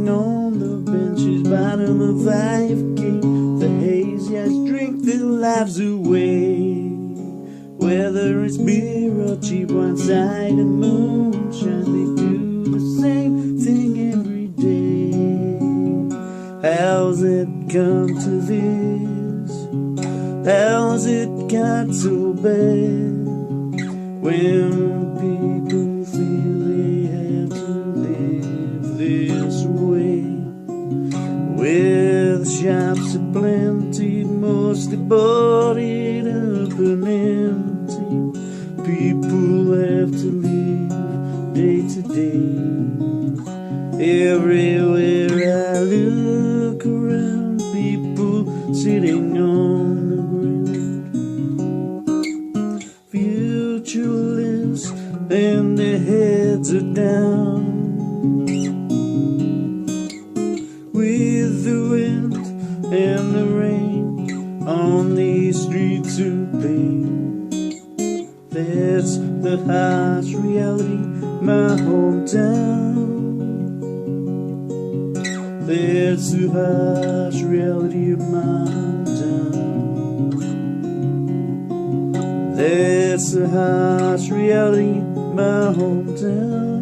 On the benches, bottom of 5K, the hazy eyes drink their lives away. Whether it's beer or cheap wine, cider, moonshine, they do the same thing every day. How's it come to this? How's it got so bad? When people feel they have to live this way, with shops aplenty, mostly boarded up and empty, people have to live day to day. Everywhere I look around, people sitting on the ground, futureless, and their heads are down. With the wind and the rain on these streets of pain, that's the harsh reality, my hometown. That's the harsh reality of my hometown. That's the harsh reality of my hometown.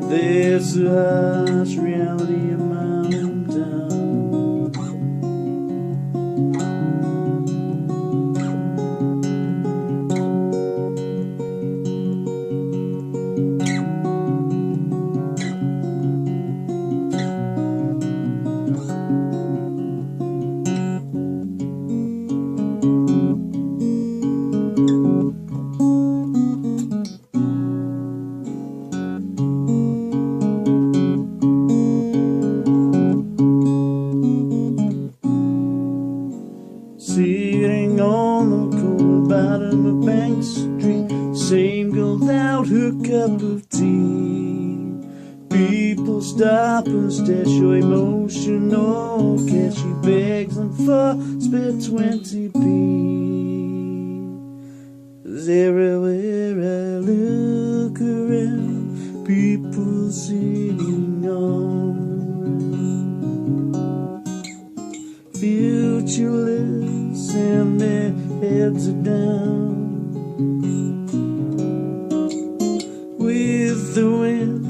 That's the harsh reality of my hometown. Sitting on the cold bottom of Bank Street, same girl without her cup of tea. People stop and stare, show emotional cash. She begs them for spare 20p. 'Cause everywhere I look around, people sitting on the ground, futureless, and their heads are down. With the wind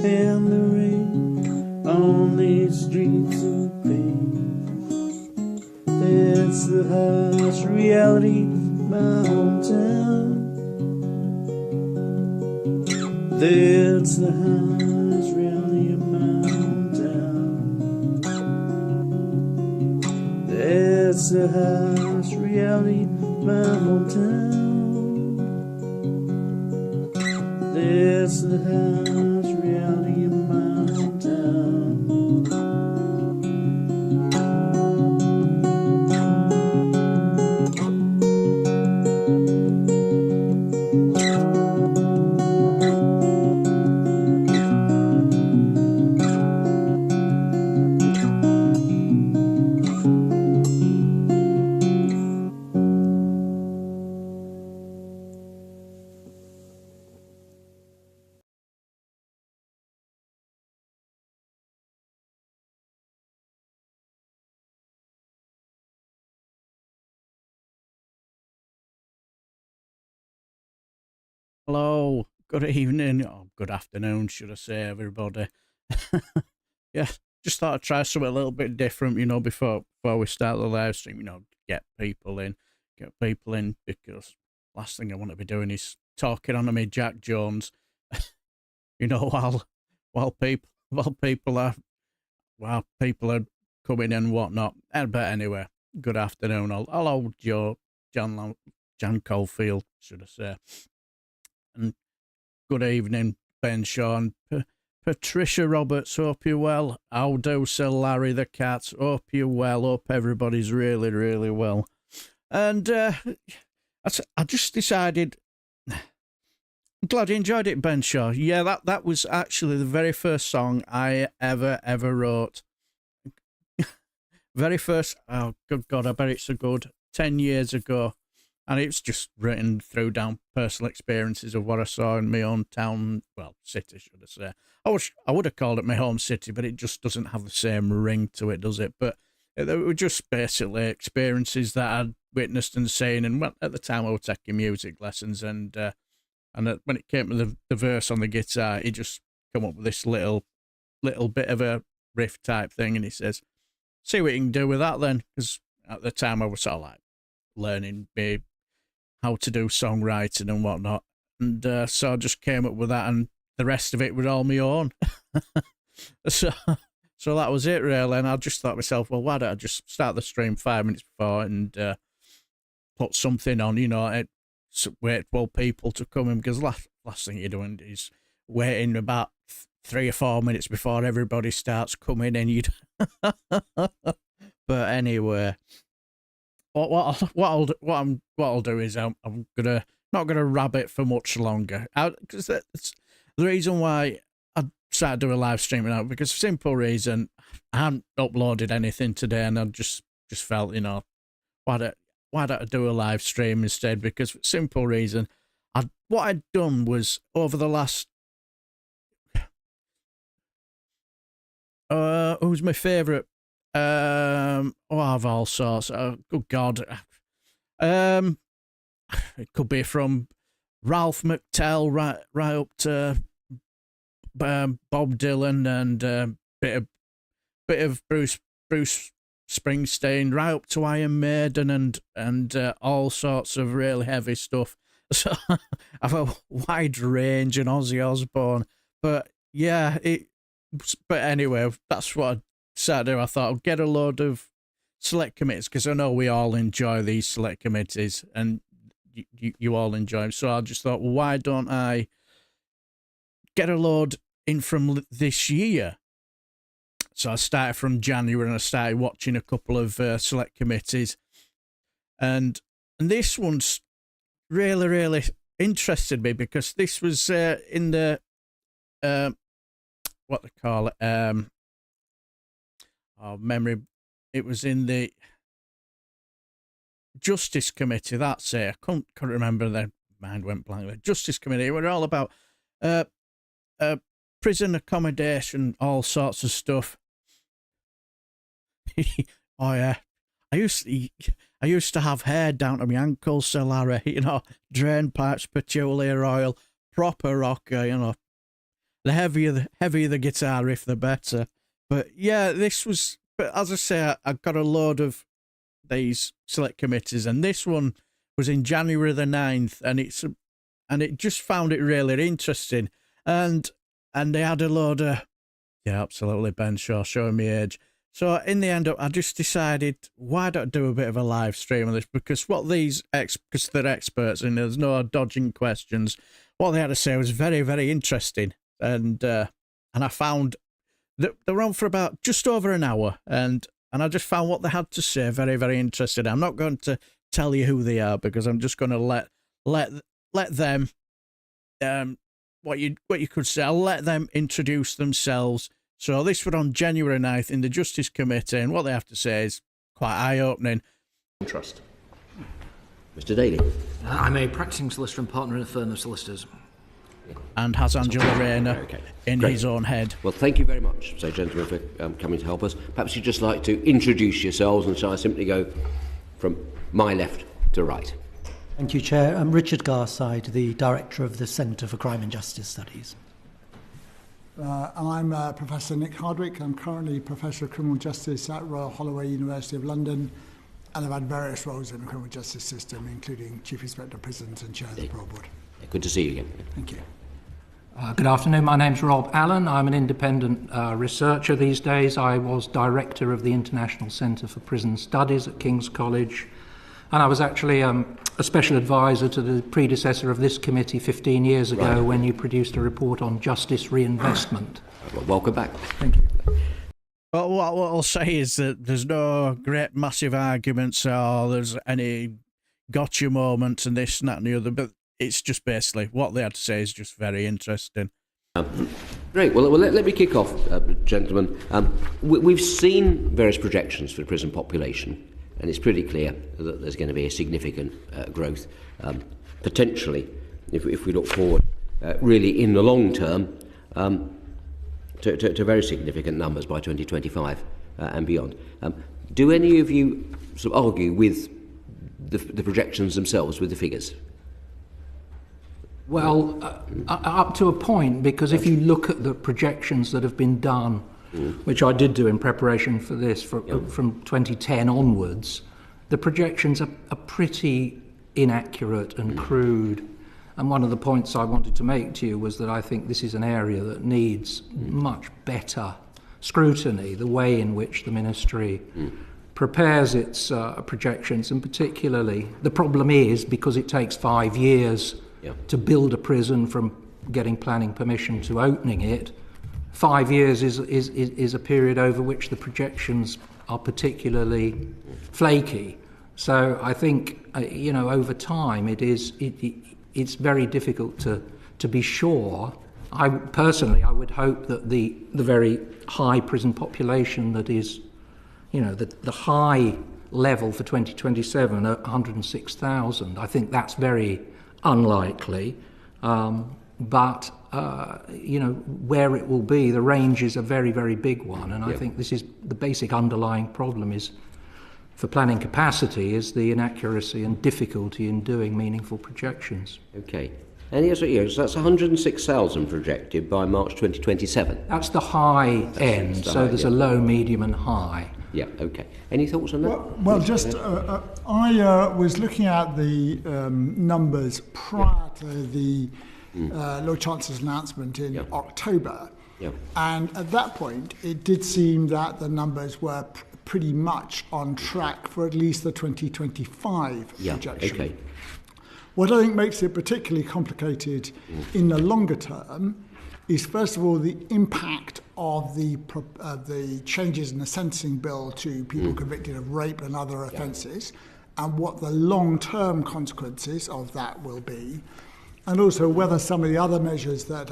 and the rain on these streets of pain, that's the harsh reality of my hometown. That's the harsh reality of my hometown. That's the harsh reality of my hometown. That's the harsh reality of my hometown. Hello, good evening, or good afternoon, should I say, everybody. Yeah, just thought I'd try something a little bit different, before we start the live stream, get people in, because last thing I want to be doing is talking on me Jack Jones, while people are coming in and whatnot. But anyway, good afternoon. Hello, Jan Caulfield, should I say. And good evening, Ben Sean. Patricia Roberts, hope you're well. Aldo Sir Larry the Cat, hope you're well. Hope everybody's really, really well. And I just decided, I'm glad you enjoyed it, Ben Shaw. Yeah, that was actually the very first song I ever wrote. Very first, oh, good God, I bet it's a good 10 years ago. And it's just written through down personal experiences of what I saw in my own town, well, city, should I say. I would have called it my home city, but it just doesn't have the same ring to it, does it? But they were just basically experiences that I'd witnessed and seen. And at the time, I was taking music lessons, and when it came to the verse on the guitar, he just come up with this little bit of a riff type thing, and he says, "See what you can do with that, then." Because at the time, I was sort of like learning how to do songwriting and whatnot. And so I just came up with that, and the rest of it was all my own. so that was it, really. And I just thought to myself, well, why don't I just start the stream 5 minutes before and put something on, wait for people to come in, because last thing you're doing is waiting about 3 or 4 minutes before everybody starts coming in. But anyway, what I'll do is I'm not gonna rabbit for much longer, because that's the reason why I started doing a live stream now, because simple reason, I hadn't uploaded anything today, and I just felt, why don't I do a live stream instead? Because for simple reason, what I'd done was over the last who's my favourite? I have all sorts. Good God. It could be from Ralph McTell right up to Bob Dylan, and bit of Bruce Springsteen, right up to Iron Maiden, and all sorts of really heavy stuff. So I've a wide range, and Ozzy Osbourne. But yeah, but anyway, that's what I started doing. I thought I'll get a load of select committees, because I know we all enjoy these select committees, and you all enjoy them. So I just thought, well, why don't I get a load in from this year? So I started from January, and I started watching a couple of select committees, and this one's really, really interested me, because this was in the what they call it, memory. It was in the Justice Committee. That's it. I couldn't remember. The mind went blank. The Justice Committee. We're all about prison accommodation, all sorts of stuff. Oh yeah, I used to have hair down to my ankles, Sir Larry. Drain pipes, patchouli oil, proper rocker. The heavier the guitar riff, the better. But yeah, this was. But as I say, I got a load of these select committees, and this one was in January the 9th, and it just found it really interesting, and they had a load of, yeah, absolutely, Ben Shaw, showing me age. So in the end, I just decided, why don't I do a bit of a live stream of this? Because what because they're experts and there's no dodging questions, what they had to say was very, very interesting. And I found that they were on for about just over an hour, and I just found what they had to say very, very interesting. I'm not going to tell you who they are, because I'm just going to let them, what you could say, I'll let them introduce themselves. So this was on January 9th in the Justice Committee, and what they have to say is quite eye-opening. Trust. Mr. Daly. I'm a practicing solicitor and partner in a firm of solicitors. And has Angela Rayner in Great. his own head. Well, thank you very much, so gentlemen, for coming to help us. Perhaps you'd just like to introduce yourselves, and shall I simply go from my left to right? Thank you, Chair. I'm Richard Garside, the Director of the Centre for Crime and Justice Studies. I'm Professor Nick Hardwick. I'm currently Professor of Criminal Justice at Royal Holloway, University of London, and I've had various roles in the criminal justice system, including Chief Inspector of Prisons and Chair of the Parole Board. Good to see you again. Thank you. Good afternoon, my name's Rob Allen. I'm an independent researcher these days. I was Director of the International Centre for Prison Studies at King's College, and I was actually a special advisor to the predecessor of this committee 15 years ago, when you produced a report on justice reinvestment. Well, welcome back. Thank you. Well, what I'll say is that there's no great massive arguments, or there's any gotcha moments and this and that and the other, but it's just basically what they had to say is just very interesting. Great. Well, let me kick off, gentlemen. We've seen various projections for the prison population and it's pretty clear that there's going to be a significant growth, potentially, if we look forward, really in the long term, to very significant numbers by 2025 and beyond. Do any of you sort of argue with the projections themselves, with the figures? Well, up to a point, because if you look at the projections that have been done, which I did do in preparation for this, from 2010 onwards, the projections are pretty inaccurate and crude. And one of the points I wanted to make to you was that I think this is an area that needs much better scrutiny, the way in which the ministry prepares its projections, and particularly the problem is because it takes 5 years to build a prison from getting planning permission to opening it. 5 years is a period over which the projections are particularly flaky. So I think over time it's very difficult to be sure. I would hope that the very high prison population that is, the high level for 2027 at 106,000. I think that's very unlikely, but where it will be, the range is a very, very big one, and I think this is the basic underlying problem is for planning capacity is the inaccuracy and difficulty in doing meaningful projections. Okay. And yes, so that's 106,000 projected by March 2027. That's the high end, there's a low, medium and high. Yeah, okay. Any thoughts on that? Well, I was looking at the numbers prior to the Lord Chancellor's announcement in October. And at that point, it did seem that the numbers were pretty much on track for at least the 2025 projection. Okay. What I think makes it particularly complicated in the longer term is, first of all, the impact of the changes in the sentencing bill to people convicted of rape and other offences, and what the long-term consequences of that will be, and also whether some of the other measures that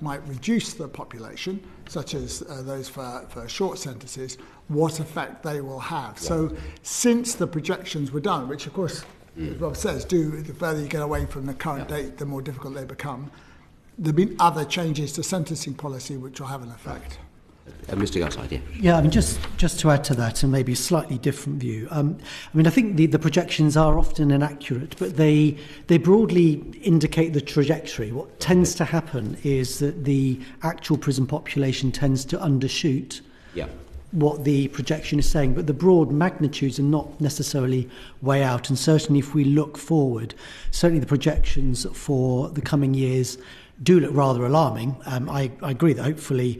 might reduce the population, such as those for short sentences, what effect they will have. So since the projections were done, which of course, as Rob says, the further you get away from the current date, the more difficult they become, there have been other changes to sentencing policy which will have an effect. Mr. Garside, Yeah, I mean, just to add to that, and maybe a slightly different view. I think the projections are often inaccurate, but they broadly indicate the trajectory. What tends to happen is that the actual prison population tends to undershoot what the projection is saying, but the broad magnitudes are not necessarily way out. And certainly if we look forward, certainly the projections for the coming years do look rather alarming. I agree that hopefully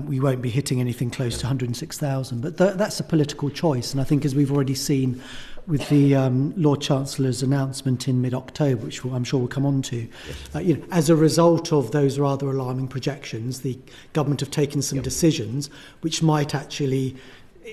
we won't be hitting anything close to 106,000, but that's a political choice. And I think, as we've already seen with the Lord Chancellor's announcement in mid-October, which I'm sure we'll come on to, as a result of those rather alarming projections, the government have taken some decisions which might actually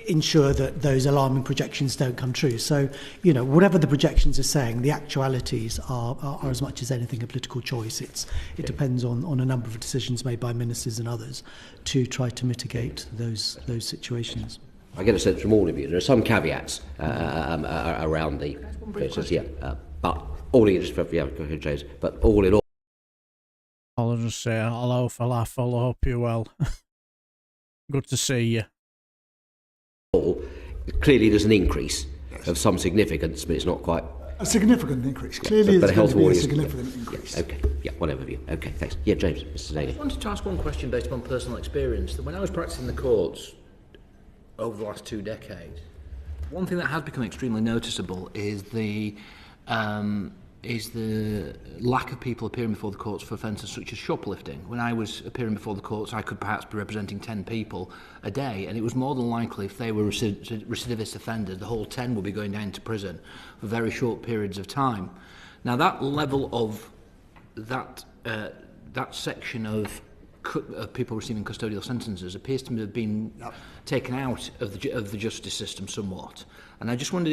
ensure that those alarming projections don't come true. So, whatever the projections are saying, the actualities are as much as anything a political choice. It depends on a number of decisions made by ministers and others to try to mitigate those situations. I get a sense from all of you there are some caveats around the process, but all in James. But all in all, I'll just say hello, falafel. I hope you're well. Good to see you. Clearly, there's an increase of some significance, but it's not quite a significant increase. Clearly, there's going to be a significant increase. Okay, whatever view. Okay, thanks. Yeah, James, Mr. Daly. I wanted to ask one question based upon personal experience. That when I was practicing the courts over the last 2 decades, one thing that has become extremely noticeable is the lack of people appearing before the courts for offences such as shoplifting. When I was appearing before the courts, I could perhaps be representing 10 people a day, and it was more than likely if they were recidivist offenders, the whole 10 would be going down to prison for very short periods of time. Now, that level of that section of people receiving custodial sentences appears to have been taken out of the justice system somewhat. And I just wondered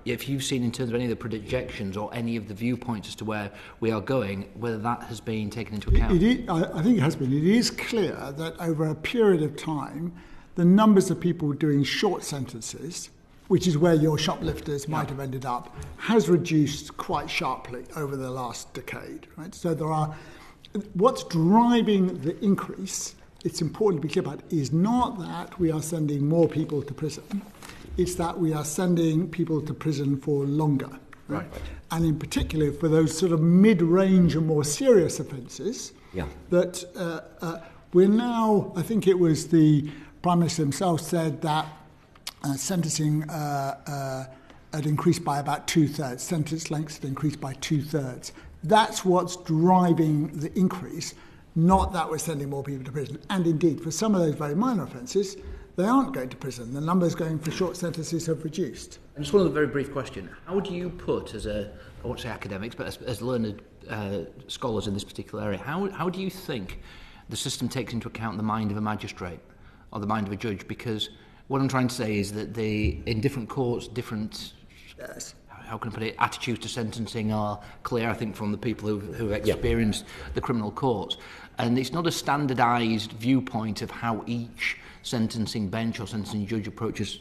if you've seen, in terms of any of the projections or any of the viewpoints as to where we are going, whether that has been taken into account. I think it has been. It is clear that over a period of time, the numbers of people doing short sentences which is where your shoplifters might have ended up, has reduced quite sharply over the last decade, right? So what's driving the increase, it's important to be clear about, is not that we are sending more people to prison, it's that we are sending people to prison for longer. Right. And in particular for those sort of mid-range and more serious offences, that we're now, I think it was the Prime Minister himself said that sentencing had increased by about 2/3, sentence lengths had increased by 2/3. That's what's driving the increase, not that we're sending more people to prison. And indeed, for some of those very minor offences, they aren't going to prison. The numbers going for short sentences have reduced. And just one other very brief question. How do you put, I won't say academics, but as learned scholars in this particular area, how do you think the system takes into account the mind of a magistrate or the mind of a judge? Because what I'm trying to say is that in different courts, different, how can I put it, attitudes to sentencing are clear, I think, from the people who have experienced the criminal courts. And it's not a standardised viewpoint of how each sentencing bench or sentencing judge approaches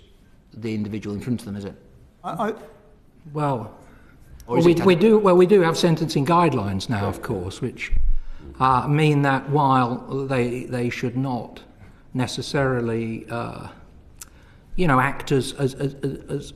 the individual in front of them, is it? We do have sentencing guidelines now, of course, which mean that while they should not necessarily, act as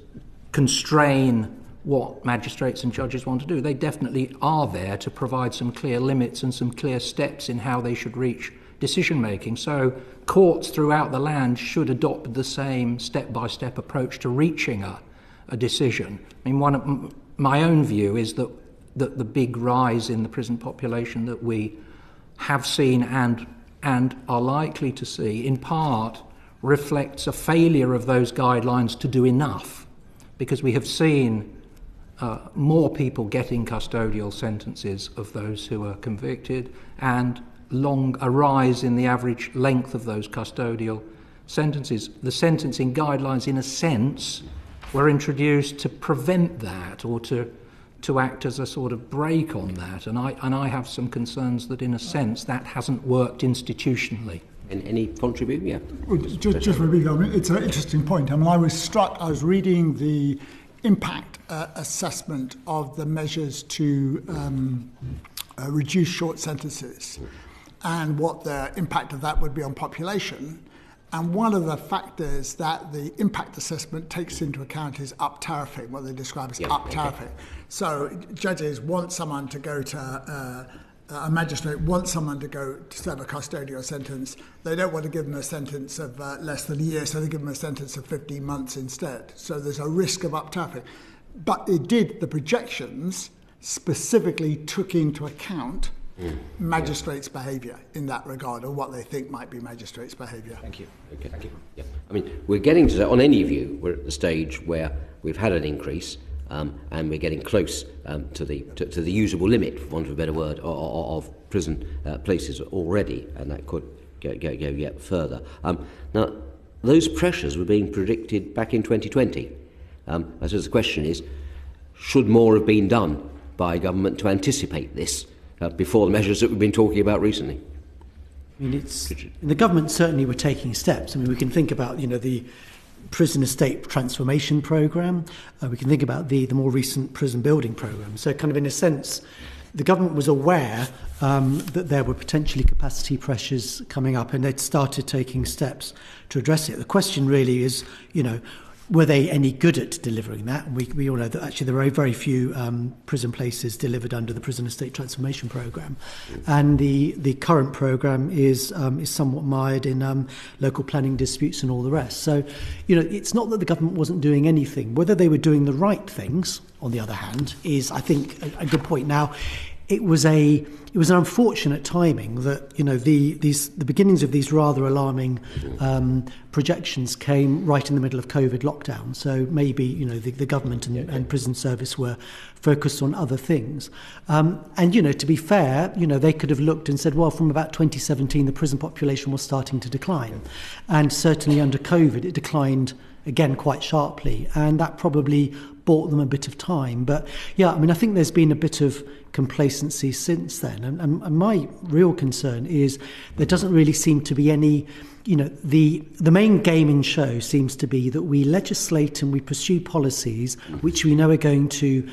constrain what magistrates and judges want to do, they definitely are there to provide some clear limits and some clear steps in how they should reach decision-making. So courts throughout the land should adopt the same step-by-step approach to reaching a decision. I mean, my own view is that the big rise in the prison population that we have seen and are likely to see, in part, reflects a failure of those guidelines to do enough, because we have seen more people getting custodial sentences of those who are convicted, and a rise in the average length of those custodial sentences. The sentencing guidelines, in a sense, were introduced to prevent that, or to act as a sort of brake on that. And I have some concerns that, in a sense, that hasn't worked institutionally. And any contribution? Yeah. Well, just for me, I mean, it's an interesting point. I mean, I was reading the impact assessment of the measures to reduce short sentences and what the impact of that would be on population. And one of the factors that the impact assessment takes into account is up-tariffing, what they describe as up-tariffing. So judges want someone to go to, a magistrate wants someone to go to serve a custodial sentence. They don't want to give them a sentence of less than a year, so they give them a sentence of 15 months instead. So there's a risk of up-tariffing. But the projections specifically took into account magistrates' behaviour in that regard, or what they think might be magistrates' behaviour. Thank you. Okay. Thank you. Yeah. I mean, we're getting to, on any view, we're at the stage where we've had an increase, and we're getting close to the usable limit, for want of a better word, of prison places already, and that could go yet further. Now, those pressures were being predicted back in 2020. I suppose the question is, should more have been done by government to anticipate this before the measures that we've been talking about recently? I mean, the government certainly were taking steps. I mean, we can think about, the prison estate transformation programme. We can think about the more recent prison building programme. So kind of in a sense, the government was aware that there were potentially capacity pressures coming up, and they'd started taking steps to address it. The question really is, were they any good at delivering that? And we all know that actually there are very few prison places delivered under the Prison Estate Transformation Programme. And the current programme is somewhat mired in local planning disputes and all the rest. So, it's not that the government wasn't doing anything. Whether they were doing the right things, on the other hand, is, I think, a good point. Now, it was an unfortunate timing that the beginnings of these rather alarming projections came right in the middle of COVID lockdown. So maybe the government and prison service were focused on other things. And to be fair, they could have looked and said, well, from about 2017, the prison population was starting to decline, and certainly under COVID, it declined again quite sharply, and that probably bought them a bit of time. But yeah, I mean, I think there's been a bit of complacency since then, and my real concern is there doesn't really seem to be any, you know, the main game in show seems to be that we legislate and we pursue policies which we know are going to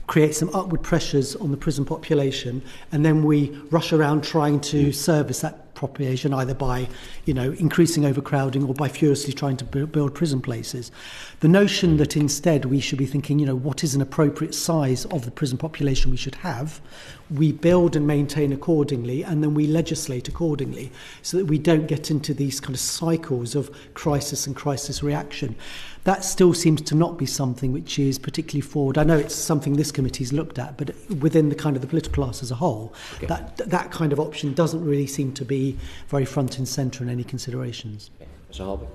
create some upward pressures on the prison population, and then we rush around trying to service that population either by, you know, increasing overcrowding or by furiously trying to build prison places. The notion that instead we should be thinking, you know, what is an appropriate size of the prison population we should have, we build and maintain accordingly, and then we legislate accordingly, so that we don't get into these kind of cycles of crisis and crisis reaction. That still seems to not be something which is particularly forward. I know it's something this committee's looked at, but within the kind of the political class as a whole, that kind of option doesn't really seem to be very front and centre in any considerations. Mr. Hardwick.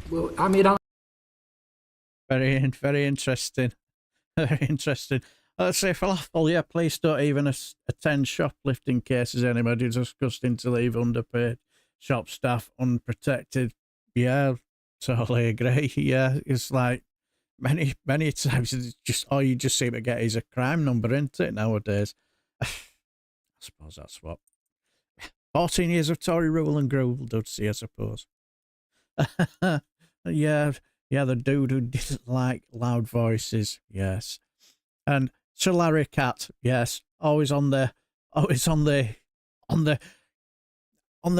Well, I mean, Very interesting. Very interesting. Let's say falafel, yeah, police don't even attend shoplifting cases anymore. It's disgusting to leave underpaid shop staff unprotected. Yeah, totally agree. Yeah, it's like many times it's just all you just seem to get is a crime number, isn't it, nowadays? I suppose that's what 14 years of Tory rule and gruel does see, I suppose. Yeah, the dude who didn't like loud voices, yes. And Sir Larry Cat, yes, always on the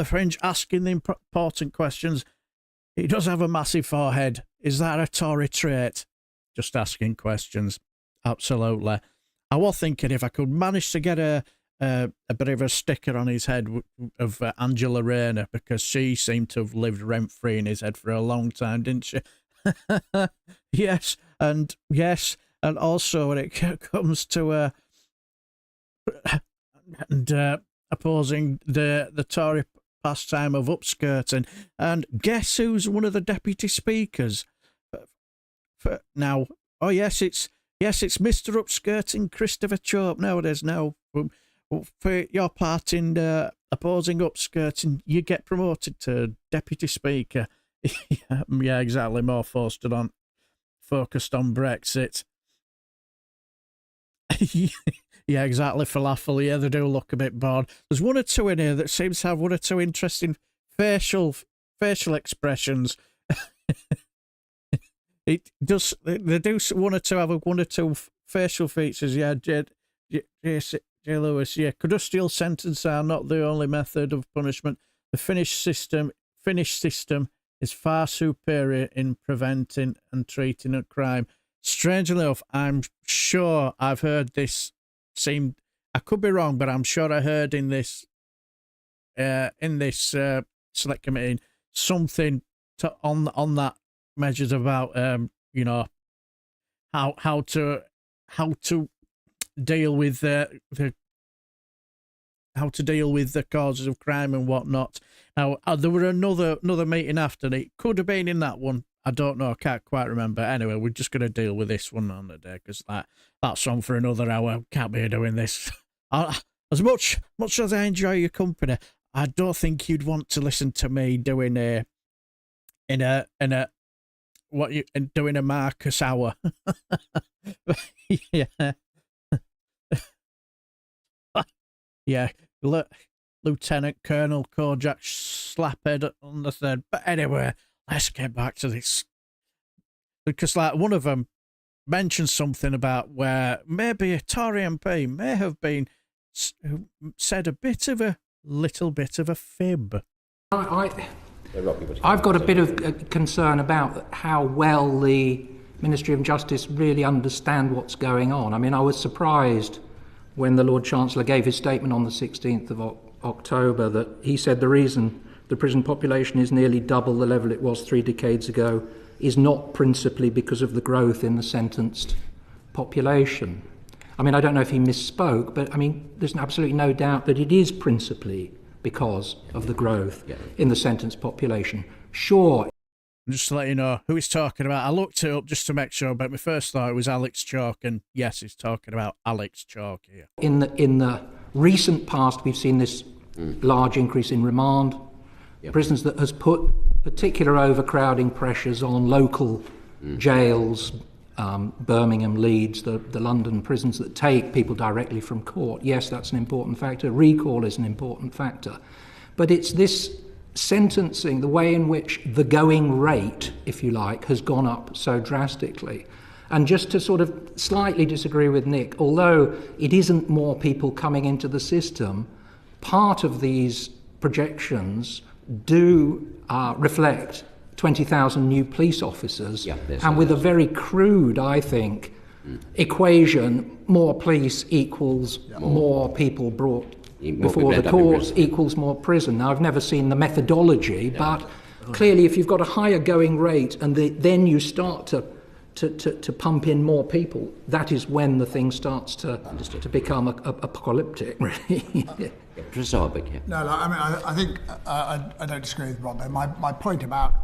fringe, asking the important questions. He does have a massive forehead. Is that a Tory trait? Just asking questions. Absolutely. I was thinking if I could manage to get a bit of a sticker on his head of Angela Rayner, because she seemed to have lived rent-free in his head for a long time, didn't she? Yes, and also when it comes to opposing the Tory pastime of upskirting, and guess who's one of the deputy speakers for now? Oh yes, it's Mr. Upskirting Christopher Chope nowadays. Now, for your part in opposing upskirting, you get promoted to deputy speaker. Yeah, exactly. More focused on Brexit. Yeah, exactly. Falafel. Yeah, they do look a bit bored. There's one or two in here that seems to have one or two interesting facial expressions. It does. They do one or two have one or two facial features. Yeah, J. Lewis. Yeah, custodial sentences are not the only method of punishment. The Finnish system is far superior in preventing and treating a crime. Strangely enough, I'm sure I've heard this. I could be wrong, but I'm sure I heard in this select committee something on that measures about how to deal with the causes of crime and whatnot. Now there were another meeting after, and it could have been in that one. I don't know. I can't quite remember. Anyway, we're just going to deal with this one on the day, because that's on for another hour. Can't be doing this. As much as I enjoy your company, I don't think you'd want to listen to me doing doing a Marcus hour. Yeah. Yeah. Lieutenant Colonel Kojak slaphead on the third. But anyway, let's get back to this, because one of them mentioned something about where maybe a Tory MP may have been said a little bit of a fib. I've got a bit of concern about how well the Ministry of Justice really understand what's going on. I mean, I was surprised when the Lord Chancellor gave his statement on the 16th of October that he said the reason the prison population is nearly double the level it was 3 decades ago is not principally because of the growth in the sentenced population. I mean, I don't know if he misspoke, but I mean, there's absolutely no doubt that it is principally because of the growth in the sentenced population. Sure. Just to let you know who he's talking about, I looked it up just to make sure, but my first thought it was Alex Chalk, and yes, he's talking about Alex Chalk here. In the recent past, we've seen this large increase in remand. Prisons that has put particular overcrowding pressures on local jails, Birmingham, Leeds, the London prisons that take people directly from court. Yes, that's an important factor. Recall is an important factor. But it's this sentencing, the way in which the going rate, if you like, has gone up so drastically. And just to sort of slightly disagree with Nick, although it isn't more people coming into the system, part of these projections do reflect 20,000 new police officers, and with a very crude, I think, equation, more police equals more people brought before the courts equals more prison. Now, I've never seen the methodology, but clearly if you've got a higher going rate and then you start to pump in more people, that is when the thing starts to become apocalyptic, really. Professor Hardwick, No, I mean, I think I don't disagree with Rob. My point about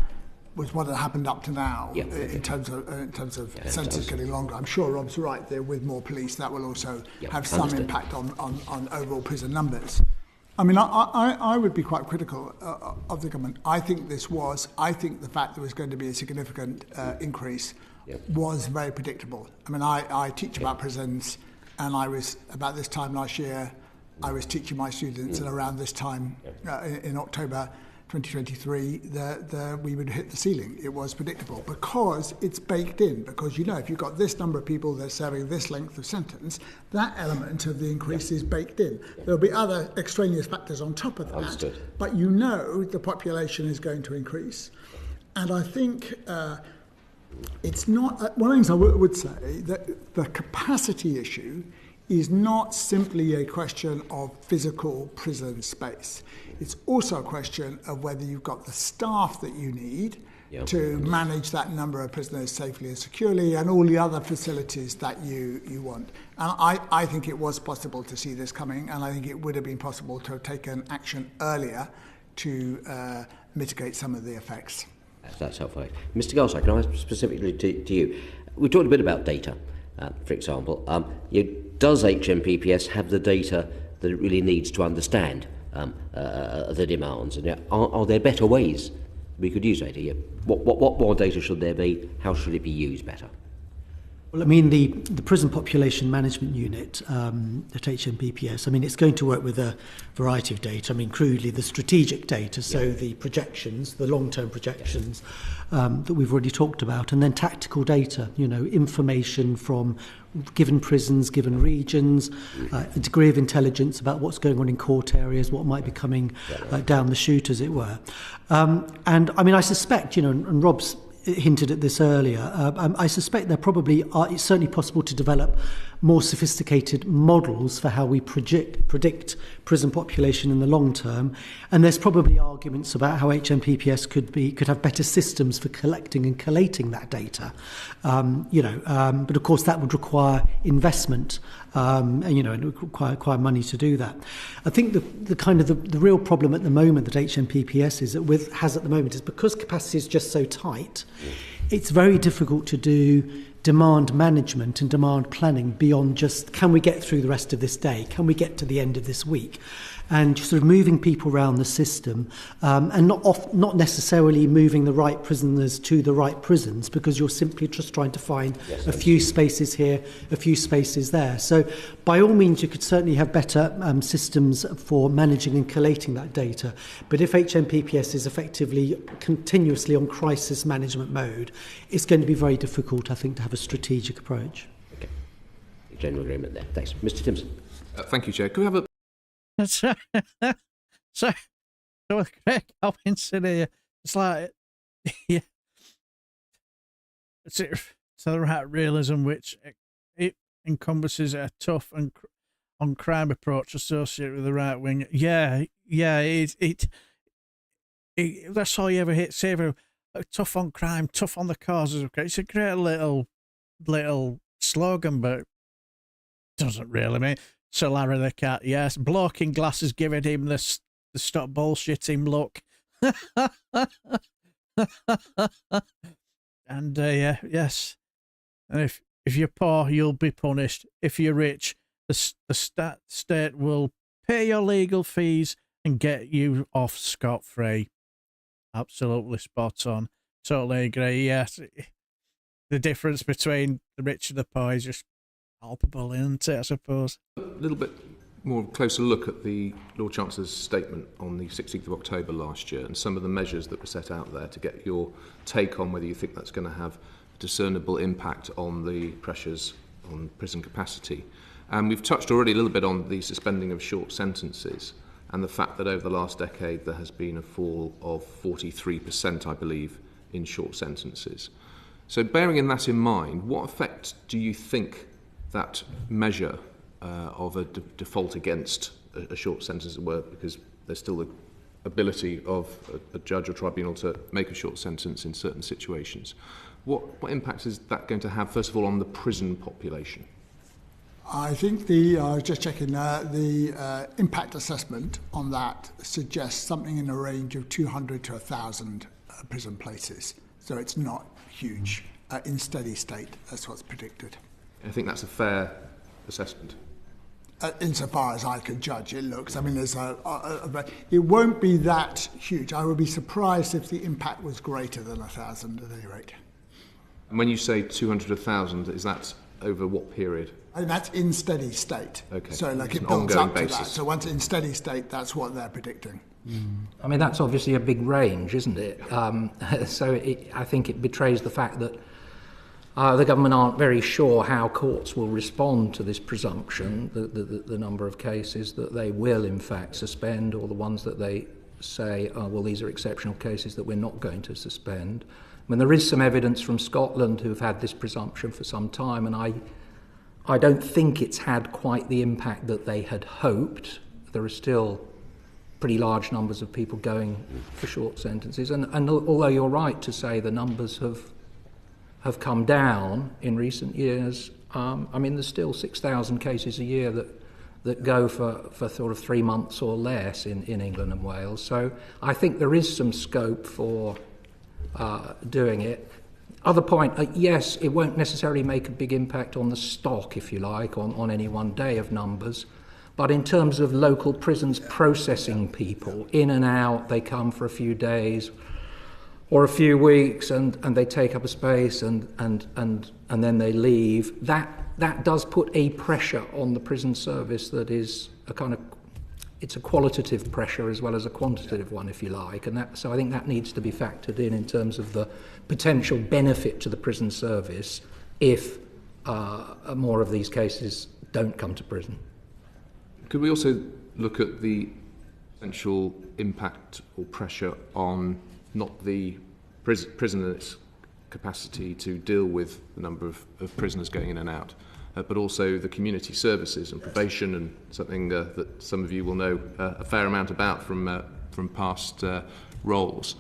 was what had happened up to now in terms of sentences getting longer. I'm sure Rob's right there. With more police, that will also have some impact on overall prison numbers. I mean, I would be quite critical of the government. I think the fact there was going to be a significant increase was very predictable. I mean, I teach about prisons, and I was, about this time last year, I was teaching my students, and around this time in October 2023, we would hit the ceiling. It was predictable because it's baked in. Because, you know, if you've got this number of people that are serving this length of sentence, that element of the increase is baked in. There'll be other extraneous factors on top of that, but you know the population is going to increase. And I think it's not, one of the things I would say, that the capacity issue is not simply a question of physical prison space. It's also a question of whether you've got the staff that you need to manage that number of prisoners safely and securely, and all the other facilities that you want. And I think it was possible to see this coming, and I think it would have been possible to have taken action earlier to mitigate some of the effects. That's helpful. Mr. Garside, can I ask specifically to you? We talked a bit about data, for example. Does HMPPS have the data that it really needs to understand the demands? And are there better ways we could use data? What more data should there be? How should it be used better? Well, I mean, the Prison Population Management Unit at HMPPS, I mean, it's going to work with a variety of data. I mean, crudely, the strategic data, so the projections, the long-term projections that we've already talked about, and then tactical data, you know, information from given prisons, given regions, a degree of intelligence about what's going on in court areas, what might be coming down the chute, as it were. And, I mean, I suspect, you know, and Rob's hinted at this earlier, I suspect there probably are, it's certainly possible to develop more sophisticated models for how we predict prison population in the long term, and there's probably arguments about how HMPPS could have better systems for collecting and collating that data, but of course that would require investment, and it would require money to do that. I think the real problem at the moment that HMPPS has at the moment is because capacity is just so tight, it's very difficult to do demand management and demand planning beyond just, can we get through the rest of this day? Can we get to the end of this week? And just sort of moving people around the system, and not necessarily moving the right prisoners to the right prisons, because you're simply just trying to find a few spaces here, a few spaces there. So by all means, you could certainly have better systems for managing and collating that data. But if HMPPS is effectively continuously on crisis management mode, it's going to be very difficult, I think, to have a strategic approach. Okay. General agreement there. Thanks. Mr. Timpson. Thank you, Chair. Could we have a... so Craig comments in here. It's like, it's the right realism, which it encompasses a tough and on crime approach associated with the right wing. It that's all you ever hit. Say, tough on crime, tough on the causes. Okay, it's a great little slogan, but doesn't really mean. So Larry the Cat, yes. Bloke in glasses giving him the stop bullshitting look. And yes. And if you're poor, you'll be punished. If you're rich, the state will pay your legal fees and get you off scot-free. Absolutely spot on. Totally agree, yes. the difference between the rich and the poor is just palpable, isn't it, I suppose? A little bit more closer look at the Lord Chancellor's statement on the 16th of October last year and some of the measures that were set out there to get your take on whether you think that's going to have a discernible impact on the pressures on prison capacity. And we've touched already a little bit on the suspending of short sentences and the fact that over the last decade there has been a fall of 43%, I believe, in short sentences. So bearing that in mind, what effect do you think that measure of a default against a short sentence, as it were, because there's still the ability of a judge or tribunal to make a short sentence in certain situations. What impact is that going to have, first of all, on the prison population? I think I was just checking, the impact assessment on that suggests something in the range of 200 to 1,000 prison places. So it's not huge. In steady state, that's what's predicted. I think that's a fair assessment. Insofar as I can judge, it looks. I mean, it won't be that huge. I would be surprised if the impact was greater than 1,000 at any rate. And when you say 200 to 1,000, is that over what period? And that's in steady state. Okay. So like it's it builds up basis. to that. So once in steady state, that's what they're predicting. I mean, that's obviously a big range, isn't it? So I think it betrays the fact that the government aren't very sure how courts will respond to this presumption, the number of cases that they will in fact suspend, or the ones that they say, oh, well, these are exceptional cases that we're not going to suspend. I mean, there is some evidence from Scotland who've had this presumption for some time, and I don't think it's had quite the impact that they had hoped. There are still pretty large numbers of people going for short sentences, and although you're right to say the numbers have come down in recent years, I mean, there's still 6,000 cases a year that go for sort of 3 months or less in England and Wales. So I think there is some scope for doing it. Other point, yes, it won't necessarily make a big impact on the stock, if you like, on any one day of numbers. But in terms of local prisons processing people in and out, they come for a few days or a few weeks and they take up a space and then they leave. That does put a pressure on the prison service that is it's a qualitative pressure as well as a quantitative one, if you like. So I think that needs to be factored in terms of the potential benefit to the prison service if more of these cases don't come to prison. Could we also look at the potential impact or pressure on not the prison and its capacity to deal with the number of prisoners going in and out, but also the community services and probation, and something that some of you will know a fair amount about from past roles.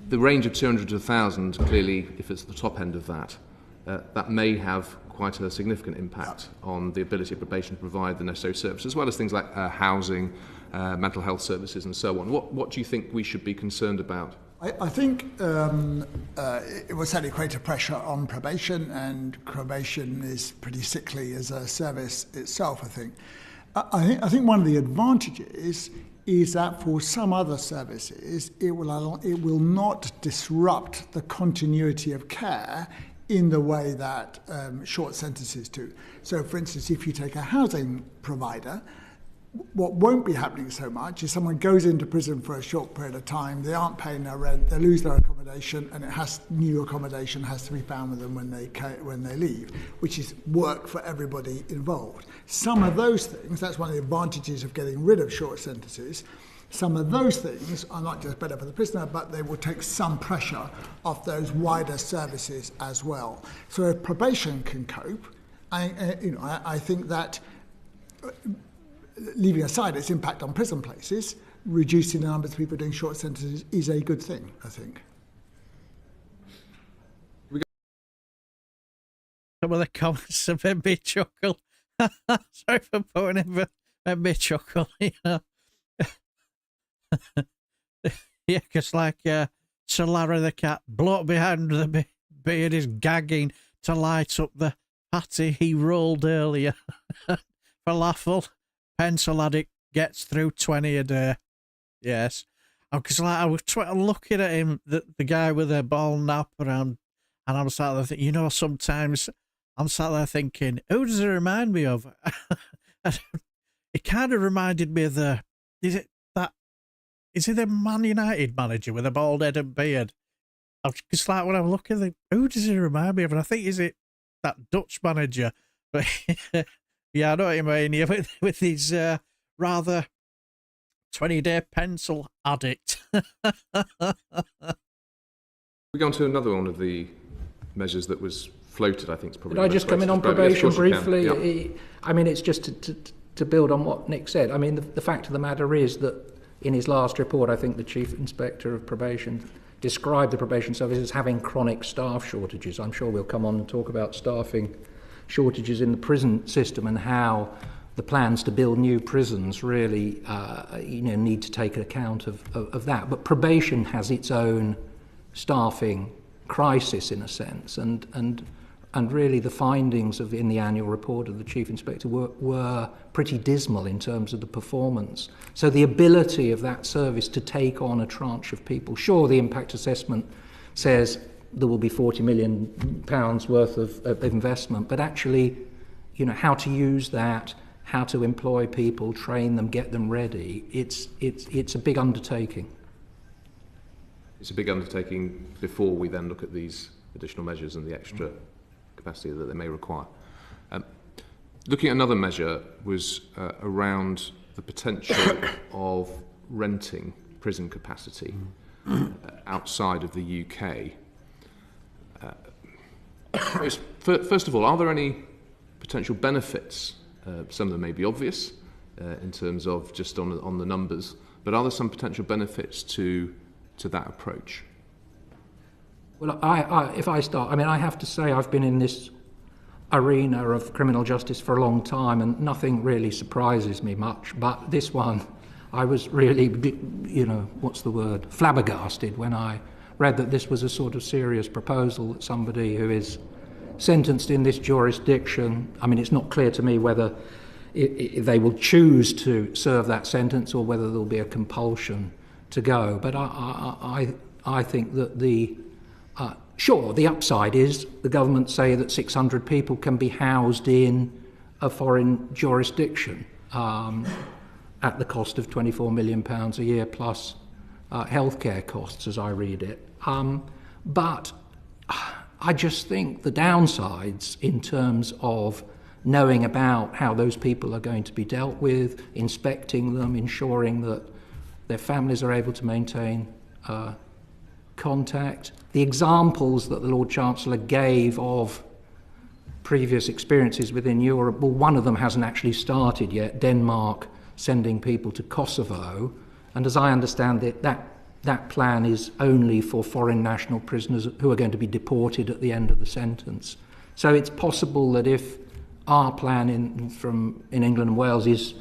The range of 200 to 1,000, clearly, if it's the top end of that, that may have quite a significant impact on the ability of probation to provide the necessary services, as well as things like housing, mental health services and so on. What do you think we should be concerned about? I think it will certainly create a pressure on probation, and probation is pretty sickly as a service itself, I think. I think one of the advantages is that for some other services, it will not disrupt the continuity of care in the way that short sentences do. So, for instance, if you take a housing provider, what won't be happening so much is someone goes into prison for a short period of time, they aren't paying their rent, they lose their accommodation, and new accommodation has to be found with them when they leave, which is work for everybody involved. Some of those things, that's one of the advantages of getting rid of short sentences, some of those things are not just better for the prisoner, but they will take some pressure off those wider services as well. So if probation can cope, I think that, leaving aside its impact on prison places, reducing the numbers of people doing short sentences is a good thing, I think. Some of the comments have made me chuckle. Sorry for putting it, but made me chuckle, you know. Yeah, because like Sir Larry the cat, bloke behind the beard is gagging to light up the patty he rolled earlier. Falafel pencil addict gets through 20 a day. Yes, because I was looking at him, the guy with a ball nap around And I'm sat there thinking, you know, sometimes I'm sat there thinking, who does it remind me of? It kind of reminded me of is it the Man United manager with a bald head and beard? It's like when I'm looking, who does it remind me of? And I think, is it that Dutch manager? But yeah, I know what you mean. Yeah, with his rather 20-day pencil addict. We go on to another one of the measures that was floated, I think is probably... Could I just come in on probation briefly? Yeah. I mean, it's just to build on what Nick said. I mean, the fact of the matter is that in his last report, I think the Chief Inspector of Probation described the probation service as having chronic staff shortages. I'm sure we'll come on and talk about staffing shortages in the prison system and how the plans to build new prisons really need to take account of that. But probation has its own staffing crisis in a sense, and really the findings in the annual report of the Chief Inspector were pretty dismal in terms of the performance. So the ability of that service to take on a tranche of people, sure, the impact assessment says there will be £40 million worth of investment, but actually, how to use that, how to employ people, train them, get them ready, it's a big undertaking. It's a big undertaking before we then look at these additional measures and the extra capacity that they may require. Looking at another measure was around the potential of renting prison capacity outside of the UK. First of all, are there any potential benefits? Some of them may be obvious in terms of just on the numbers, but are there some potential benefits to that approach? Well, if I start, I mean, I have to say I've been in this arena of criminal justice for a long time and nothing really surprises me much, but this one, I was really, flabbergasted when I read that this was a sort of serious proposal that somebody who is sentenced in this jurisdiction, I mean, it's not clear to me whether they will choose to serve that sentence or whether there'll be a compulsion to go. But I think that the upside is the government say that 600 people can be housed in a foreign jurisdiction at the cost of £24 million a year plus healthcare costs, as I read it. But I just think the downsides in terms of knowing about how those people are going to be dealt with, inspecting them, ensuring that their families are able to maintain contact. The examples that the Lord Chancellor gave of previous experiences within Europe, well, one of them hasn't actually started yet, Denmark sending people to Kosovo, and as I understand it, that plan is only for foreign national prisoners who are going to be deported at the end of the sentence. So it's possible that if our plan in England and Wales is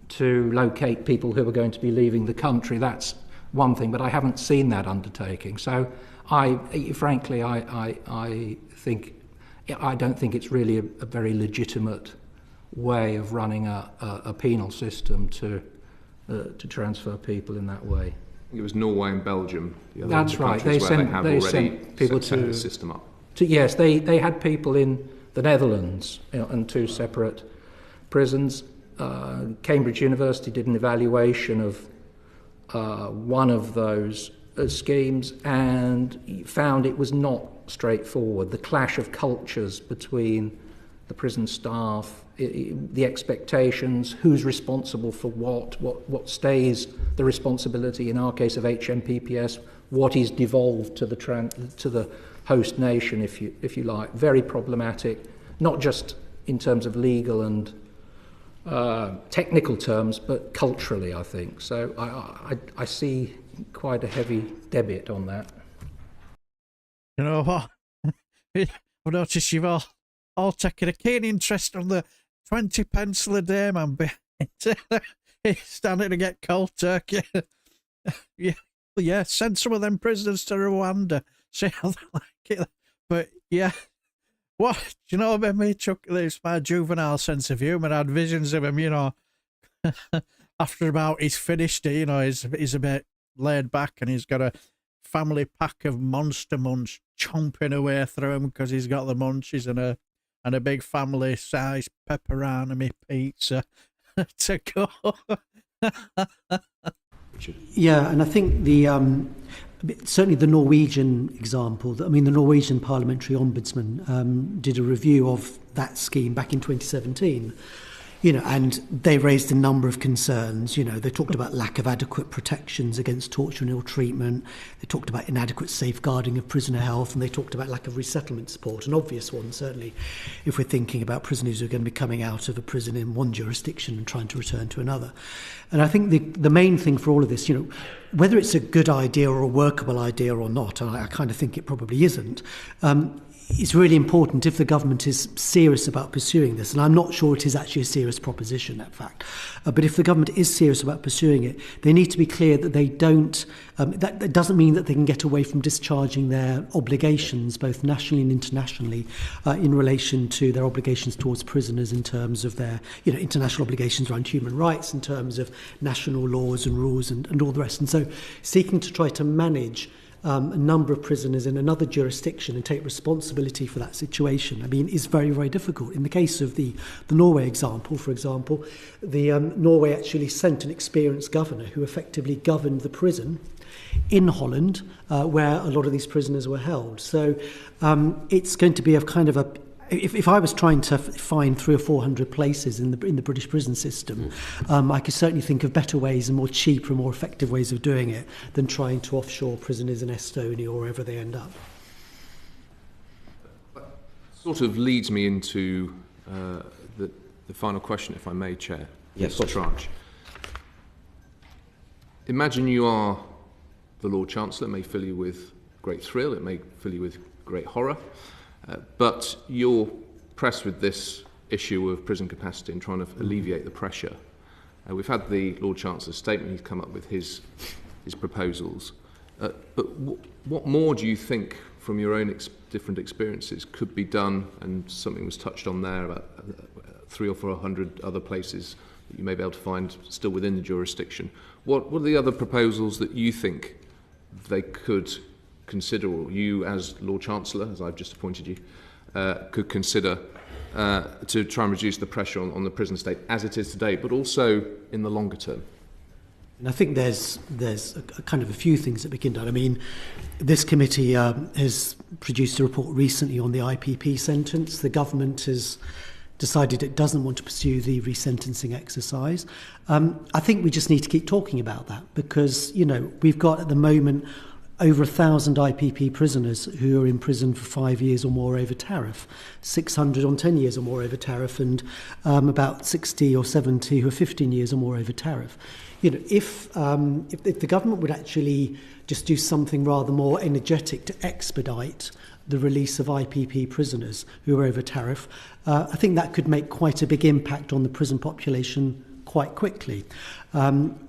to locate people who are going to be leaving the country, that's one thing, but I haven't seen that undertaking. So I don't think it's really a very legitimate way of running a penal system to transfer people in that way. I think it was Norway and Belgium. That's right. They sent people to the system up. Yes, they had people in the Netherlands in two separate prisons. Cambridge University did an evaluation of one of those schemes and found it was not straightforward. The clash of cultures between the prison staff, the expectations, who's responsible for what stays the responsibility, in our case of HMPPS, what is devolved to the host nation, if you like. Very problematic, not just in terms of legal and technical terms, but culturally, I think. So I see quite a heavy debit on that. You know what? I've noticed you've all taken a keen interest on the 20 pencil a day, man. It's starting to get cold turkey. Yeah, send some of them prisoners to Rwanda. See how they like it. But yeah, what? Do you know about me, Chuck? It's my juvenile sense of humour. I had visions of him, after about he's finished it, he's a bit laid back and he's got a family pack of Monster Munch chomping away through him because he's got the munchies and a big family size pepperoni pizza to go. Yeah, and I think certainly the Norwegian example, the Norwegian Parliamentary Ombudsman did a review of that scheme back in 2017, and they raised a number of concerns. They talked about lack of adequate protections against torture and ill treatment. They talked about inadequate safeguarding of prisoner health, and they talked about lack of resettlement support, an obvious one, certainly, if we're thinking about prisoners who are going to be coming out of a prison in one jurisdiction and trying to return to another. And I think the main thing for all of this, whether it's a good idea or a workable idea or not, and I kind of think it probably isn't, it's really important if the government is serious about pursuing this, and I'm not sure it is actually a serious proposition, in fact, but if the government is serious about pursuing it, they need to be clear that they don't, that doesn't mean that they can get away from discharging their obligations, both nationally and internationally, in relation to their obligations towards prisoners in terms of their, international obligations around human rights, in terms of national laws and rules and all the rest. And so seeking to try to manage a number of prisoners in another jurisdiction and take responsibility for that situation, is very, very difficult. In the case of the Norway example, for example, Norway actually sent an experienced governor who effectively governed the prison in Holland, where a lot of these prisoners were held. So it's going to be a kind of a... If I was trying to find 300 or 400 places in the British prison system, I could certainly think of better ways and more cheaper and more effective ways of doing it than trying to offshore prisoners in Estonia or wherever they end up. That sort of leads me into the final question, if I may, Chair. Yes, Mr. Tranch. Imagine you are the Lord Chancellor. It may fill you with great thrill, it may fill you with great horror. But you're pressed with this issue of prison capacity and trying to alleviate the pressure. We've had the Lord Chancellor's statement, he's come up with his proposals. But what more do you think, from your own different experiences, could be done? And something was touched on there about 300 or 400 other places that you may be able to find still within the jurisdiction. What are the other proposals that you think they could consider, or you as Lord Chancellor, as I've just appointed you, could consider to try and reduce the pressure on the prison state as it is today, but also in the longer term? And I think there's a kind of a few things that we can do. This committee has produced a report recently on the IPP sentence. The government has decided it doesn't want to pursue the resentencing exercise. I think we just need to keep talking about that because, we've got at the moment over 1,000 IPP prisoners who are in prison for 5 years or more over tariff, 600 on 10 years or more over tariff, and about 60 or 70 who are 15 years or more over tariff. If the government would actually just do something rather more energetic to expedite the release of IPP prisoners who are over tariff, I think that could make quite a big impact on the prison population quite quickly.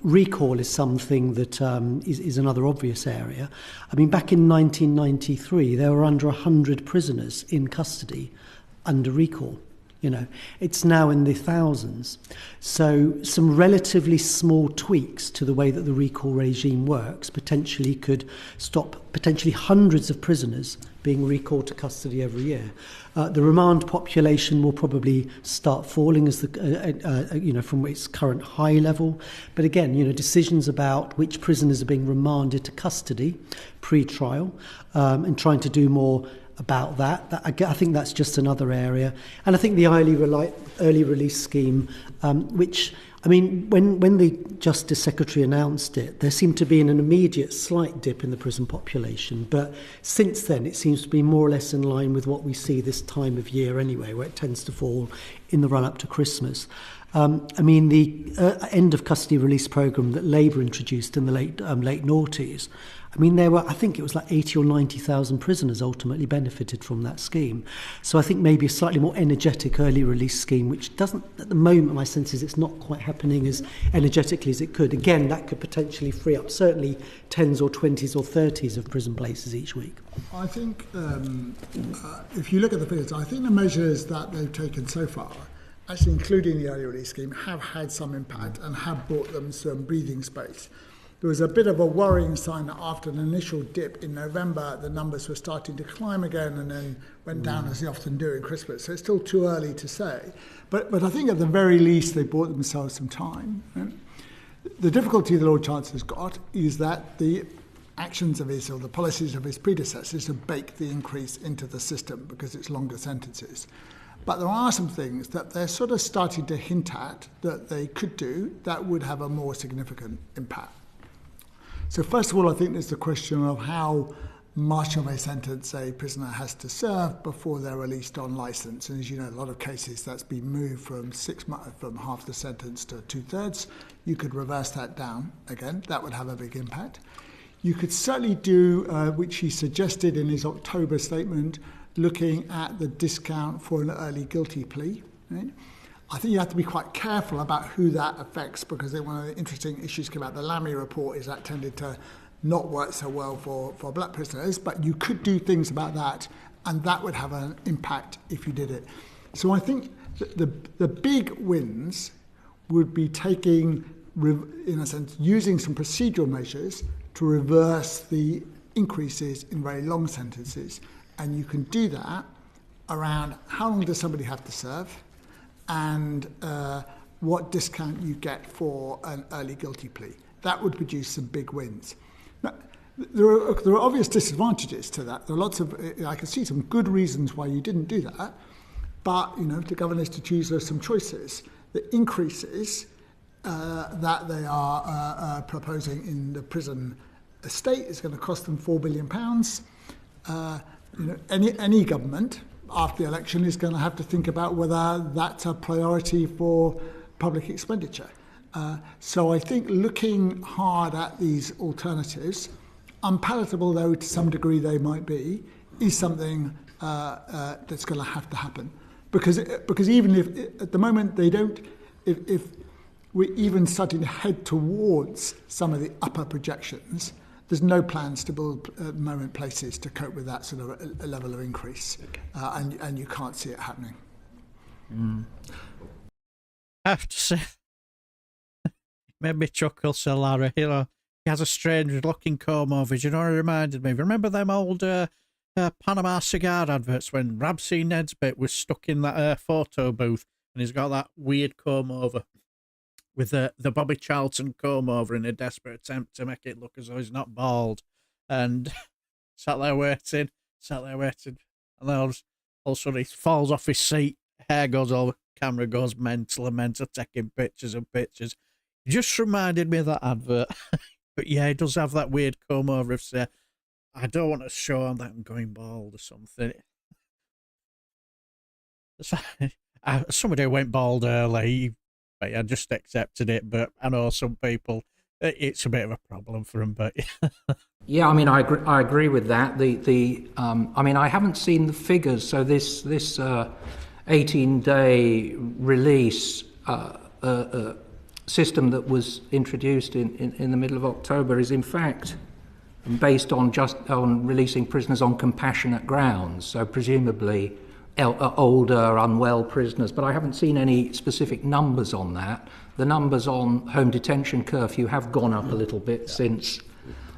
Recall is something that is another obvious area. Back in 1993, there were under 100 prisoners in custody under recall. It's now in the thousands. So some relatively small tweaks to the way that the recall regime works potentially could stop potentially hundreds of prisoners being recalled to custody every year. The remand population will probably start falling as from its current high level. But again, decisions about which prisoners are being remanded to custody pre-trial and trying to do more about that. I think that's just another area. And I think the early release scheme, which, when the Justice Secretary announced it, there seemed to be an immediate slight dip in the prison population. But since then, it seems to be more or less in line with what we see this time of year anyway, where it tends to fall in the run-up to Christmas. The end of custody release programme that Labour introduced in the late noughties, there were, I think it was like 80 or 90,000 prisoners ultimately benefited from that scheme. So I think maybe a slightly more energetic early release scheme, which doesn't, at the moment, my sense is it's not quite happening as energetically as it could. Again, that could potentially free up certainly 10s or 20s or 30s of prison places each week. I think if you look at the figures, I think the measures that they've taken so far, actually including the early release scheme, have had some impact and have brought them some breathing space. there was a bit of a worrying sign that after an initial dip in November, the numbers were starting to climb again and then went down as they often do in Christmas. So it's still too early to say. But I think at the very least they bought themselves some time. Right? The difficulty the Lord Chancellor's got is that the actions of his, or the policies of his predecessors, have baked the increase into the system because it's longer sentences. But there are some things that they're sort of starting to hint at that they could do that would have a more significant impact. So first of all, I think there's the question of how much of a sentence a prisoner has to serve before they're released on licence. And as you know, in a lot of cases that's been moved from 6 months, from half the sentence to 2/3. You could reverse that down again. That would have a big impact. You could certainly do, which he suggested in his October statement, looking at the discount for an early guilty plea. Right? I think you have to be quite careful about who that affects, because one of the interesting issues came out the Lamy report is that tended to not work so well for black prisoners, but you could do things about that, and that would have an impact if you did it. So I think the big wins would be taking, in a sense, using some procedural measures to reverse the increases in very long sentences. And you can do that around how long does somebody have to serve and what discount you get for an early guilty plea. That would produce some big wins. Now, there are obvious disadvantages to that. There are lots of, I can see some good reasons why you didn't do that, but if the governor is to choose, there's some choices. The increases that they are proposing in the prison estate is going to cost them £4 billion. Any government after the election is going to have to think about whether that's a priority for public expenditure. So I think looking hard at these alternatives, unpalatable though to some degree they might be, is something that's going to have to happen. Because even if at the moment they don't, if we're even starting to head towards some of the upper projections, there's no plans to build at the moment places to cope with that sort of a level of increase, and you can't see it happening. I have to say, made me chuckle, Sir Larry. He has a strange looking comb over. It reminded me. Remember them old Panama cigar adverts when Rabsy Nesbitt was stuck in that photo booth, and he's got that weird comb over with the Bobby Charlton comb over in a desperate attempt to make it look as though he's not bald, and sat there waiting, and then all of a sudden he falls off his seat, hair goes over, camera goes mental, taking pictures and pictures. It just reminded me of that advert. But yeah, he does have that weird comb over if say, I don't want to show that I'm going bald or something. Somebody went bald early, but I just accepted it. But I know some people, it's a bit of a problem for them. But yeah, I mean, I agree with that. I mean, I haven't seen the figures. So this 18-day release system that was introduced in the middle of October is in fact based on releasing prisoners on compassionate grounds. So presumably older, unwell prisoners, but I haven't seen any specific numbers on that. The numbers on home detention curfew have gone up a little bit since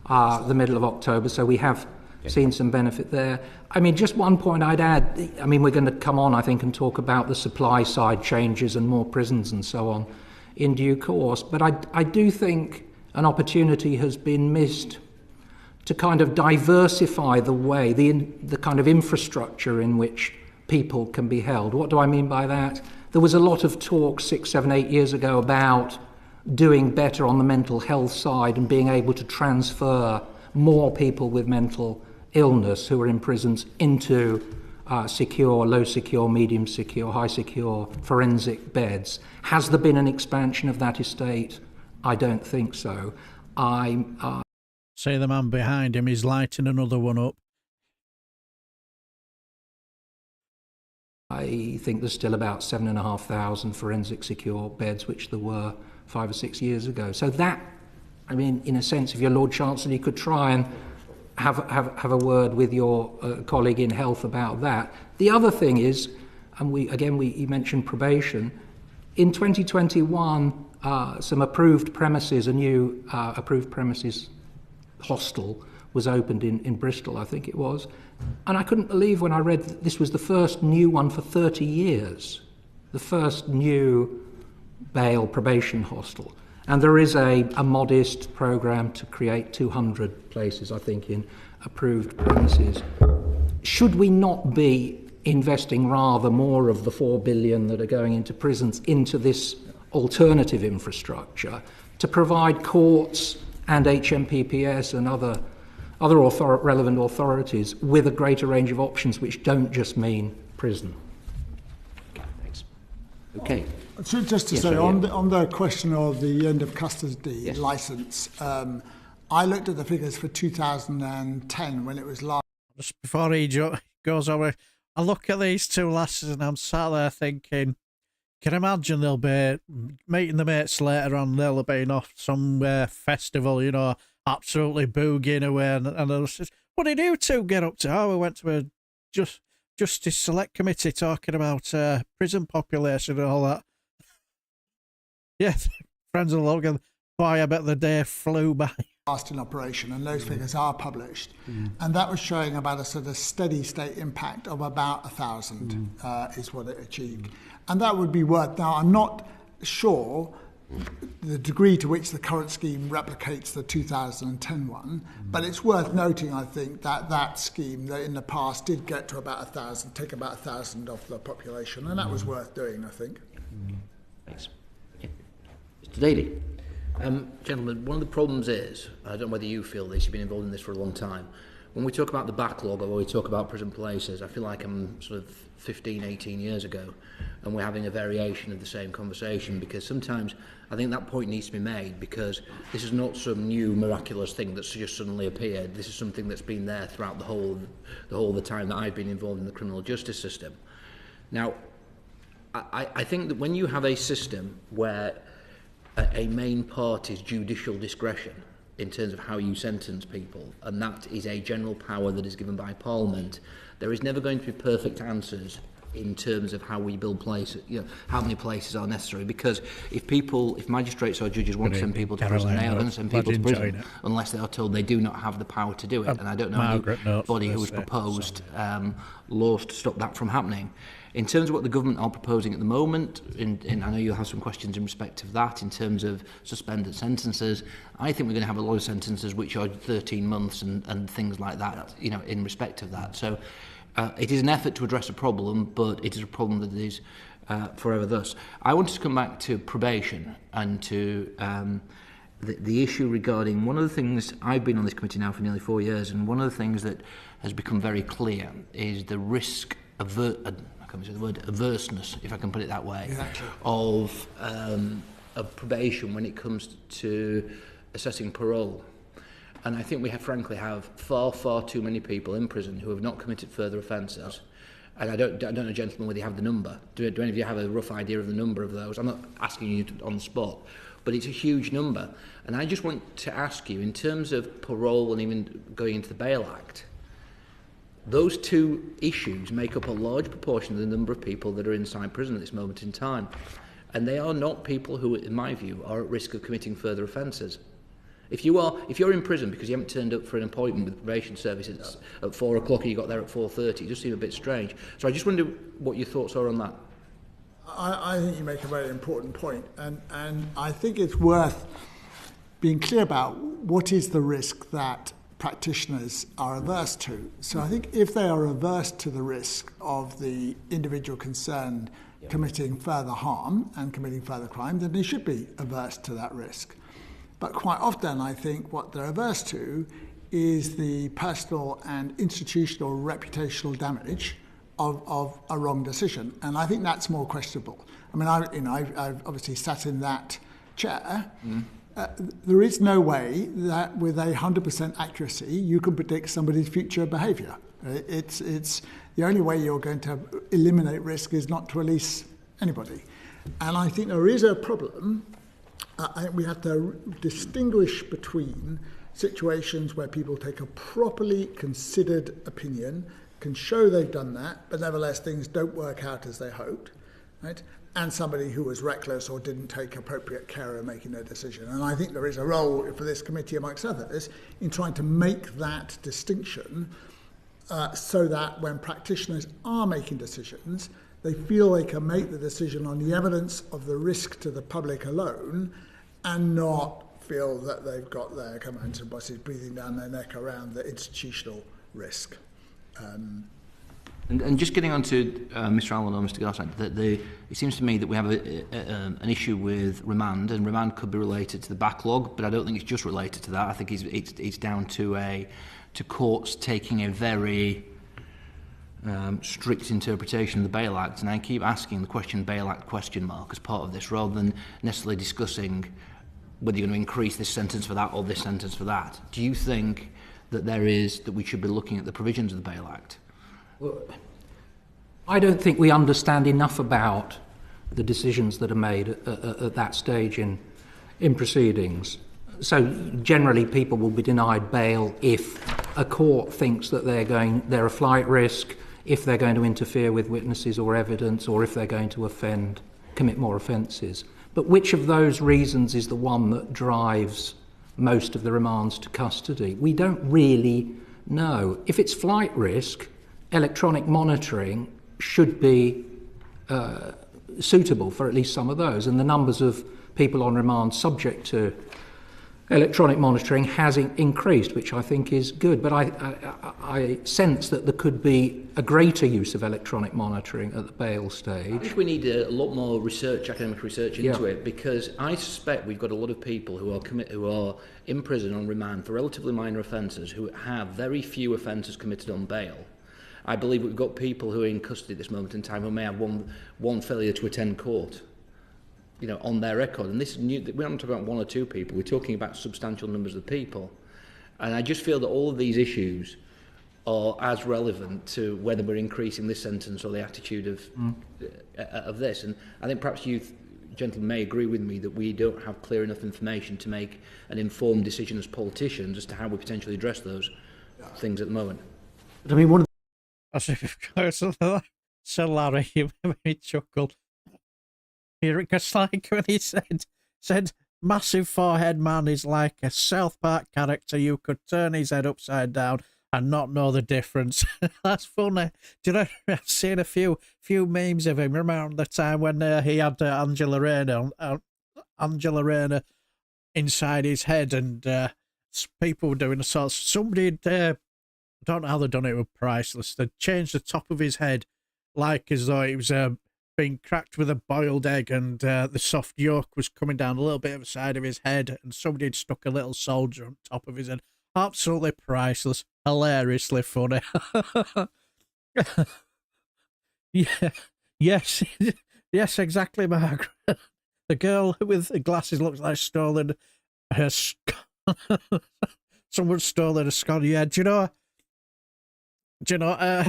the middle of October, so we have seen some benefit there. I mean, just one point I'd add, I mean, we're going to come on, I think, and talk about the supply side changes and more prisons and so on in due course, but I do think an opportunity has been missed to kind of diversify the way, the kind of infrastructure in which people can be held. What do I mean by that? There was a lot of talk 6, 7, 8 years ago about doing better on the mental health side and being able to transfer more people with mental illness who are in prisons into secure, low secure, medium secure, high secure forensic beds. Has there been an expansion of that estate? I don't think so. Say the man behind him is lighting another one up. I think there's still about 7,500 forensic secure beds, which there were 5 or 6 years ago. So that, I mean, in a sense, if you're Lord Chancellor, you could try and have a word with your colleague in health about that. The other thing is, and you mentioned probation. In 2021, some approved premises, a new approved premises hostel was opened in Bristol, I think it was. And I couldn't believe when I read that this was the first new one for 30 years, the first new bail probation hostel. And there is a modest programme to create 200 places, I think, in approved premises. Should we not be investing rather more of the 4 billion that are going into prisons into this alternative infrastructure to provide courts and HMPPS and other relevant authorities with a greater range of options which don't just mean prison? Okay, thanks. Okay. So just to say, on the question of the end of custody licence, I looked at the figures for 2010 when it was last. Just before he goes over, I look at these two lasses and I'm sat there thinking, can imagine they'll be meeting the mates later on, they'll have been off somewhere festival, you know, absolutely boogieing away, and I was just, what did you two get up to? Oh, we went to a Justice Select Committee talking about prison population and all that. Yeah, friends of Logan, boy, I bet the day flew by. Last in operation, and those figures are published, and that was showing about a sort of steady state impact of about 1,000 is what it achieved, and that would be worth. Now, I'm not sure the degree to which the current scheme replicates the 2010 one, but it's worth noting, I think, that that scheme that in the past did get to about 1,000, take about 1,000 off the population, and that was worth doing, I think. Thanks. Okay. Mr. Daly. Gentlemen, one of the problems is, I don't know whether you feel this, you've been involved in this for a long time, when we talk about the backlog or when we talk about prison places, I feel like I'm sort of 15, 18 years ago and we're having a variation of the same conversation, because sometimes I think that point needs to be made, because this is not some new miraculous thing that's just suddenly appeared. This is something that's been there throughout the whole of the time that I've been involved in the criminal justice system. Now, I think that when you have a system where a main part is judicial discretion in terms of how you sentence people, and that is a general power that is given by Parliament, there is never going to be perfect answers in terms of how we build places, you know, how many places are necessary, because if magistrates or judges want to send people to prison, they are going to send people to prison unless they are told they do not have the power to do it, and I don't know anybody who has proposed laws to stop that from happening. In terms of what the government are proposing at the moment, I know you'll have some questions in respect of that, in terms of suspended sentences, I think we're going to have a lot of sentences which are 13 months and things like that, you know, in respect of that. So it is an effort to address a problem, but it is a problem that is forever thus. I wanted to come back to probation and to the issue regarding one of the things. I've been on this committee now for nearly 4 years, and one of the things that has become very clear is the risk averseness, if I can put it that way, of probation when it comes to assessing parole. And I think we frankly have far too many people in prison who have not committed further offences. And I don't know, gentlemen, whether you have the number. Do any of you have a rough idea of the number of those? I'm not asking you on the spot, but it's a huge number. And I just want to ask you, in terms of parole and even going into the Bail Act, those two issues make up a large proportion of the number of people that are inside prison at this moment in time. And they are not people who, in my view, are at risk of committing further offences. If you're in prison because you haven't turned up for an appointment with the probation service at 4 o'clock and you got there at 4:30, it just seems a bit strange. So I just wonder what your thoughts are on that. I think you make a very important point, and I think it's worth being clear about what is the risk that practitioners are averse to. So I think if they are averse to the risk of the individual concerned committing further harm and committing further crime, then they should be averse to that risk. But quite often, I think what they're averse to is the personal and institutional reputational damage of a wrong decision. And I think that's more questionable. I mean, I've obviously sat in that chair. There is no way that with 100% accuracy you can predict somebody's future behaviour. It's the only way you're going to eliminate risk is not to release anybody. And I think there is a problem. I think we have to distinguish between situations where people take a properly considered opinion, can show they've done that, but nevertheless things don't work out as they hoped, right? And somebody who was reckless or didn't take appropriate care in making a decision. And I think there is a role for this committee, amongst others, in trying to make that distinction so that when practitioners are making decisions, they feel they can make the decision on the evidence of the risk to the public alone and not feel that they've got their commands and bosses breathing down their neck around the institutional risk. And just getting on to Mr. Allen or Mr. Garside, it seems to me that we have an issue with remand, and remand could be related to the backlog, but I don't think it's just related to that. I think it's down to courts taking a very strict interpretation of the Bail Act, and I keep asking the question Bail Act question mark as part of this, rather than necessarily discussing whether you're going to increase this sentence for that or this sentence for that. Do you think that that we should be looking at the provisions of the Bail Act? Well, I don't think we understand enough about the decisions that are made at that stage in proceedings. So generally people will be denied bail if a court thinks that they're a flight risk, if they're going to interfere with witnesses or evidence, or if they're going to commit more offences. But which of those reasons is the one that drives most of the remands to custody? We don't really know. If it's flight risk, electronic monitoring should be suitable for at least some of those, and the numbers of people on remand subject to electronic monitoring has increased, which I think is good. But I sense that there could be a greater use of electronic monitoring at the bail stage. I think we need a lot more academic research into it, because I suspect we've got a lot of people who are in prison on remand for relatively minor offences who have very few offences committed on bail. I believe we've got people who are in custody at this moment in time who may have one failure to attend court, on their record. And this we're not talking about one or two people, we're talking about substantial numbers of people. And I just feel that all of these issues are as relevant to whether we're increasing this sentence or the attitude of this. And I think perhaps you gentlemen may agree with me that we don't have clear enough information to make an informed decision as politicians as to how we potentially address those things at the moment. But I mean, one of so Larry, you made me chuckle. It's like when he said, massive forehead man is like a South Park character. You could turn his head upside down and not know the difference. That's funny. Do you know, I've seen a few memes of him around the time when he had Angela Rayner inside his head, and people were doing a sort of, somebody I don't know how they've done it with Priceless. They changed the top of his head like as though it was being cracked with a boiled egg, and the soft yolk was coming down a little bit of the side of his head, and somebody had stuck a little soldier on top of his head. Absolutely priceless. Hilariously funny. Yeah. Yes. Yes, exactly, Margaret. The girl with the glasses looks like stolen her someone's stolen a scone. Yeah, do you know,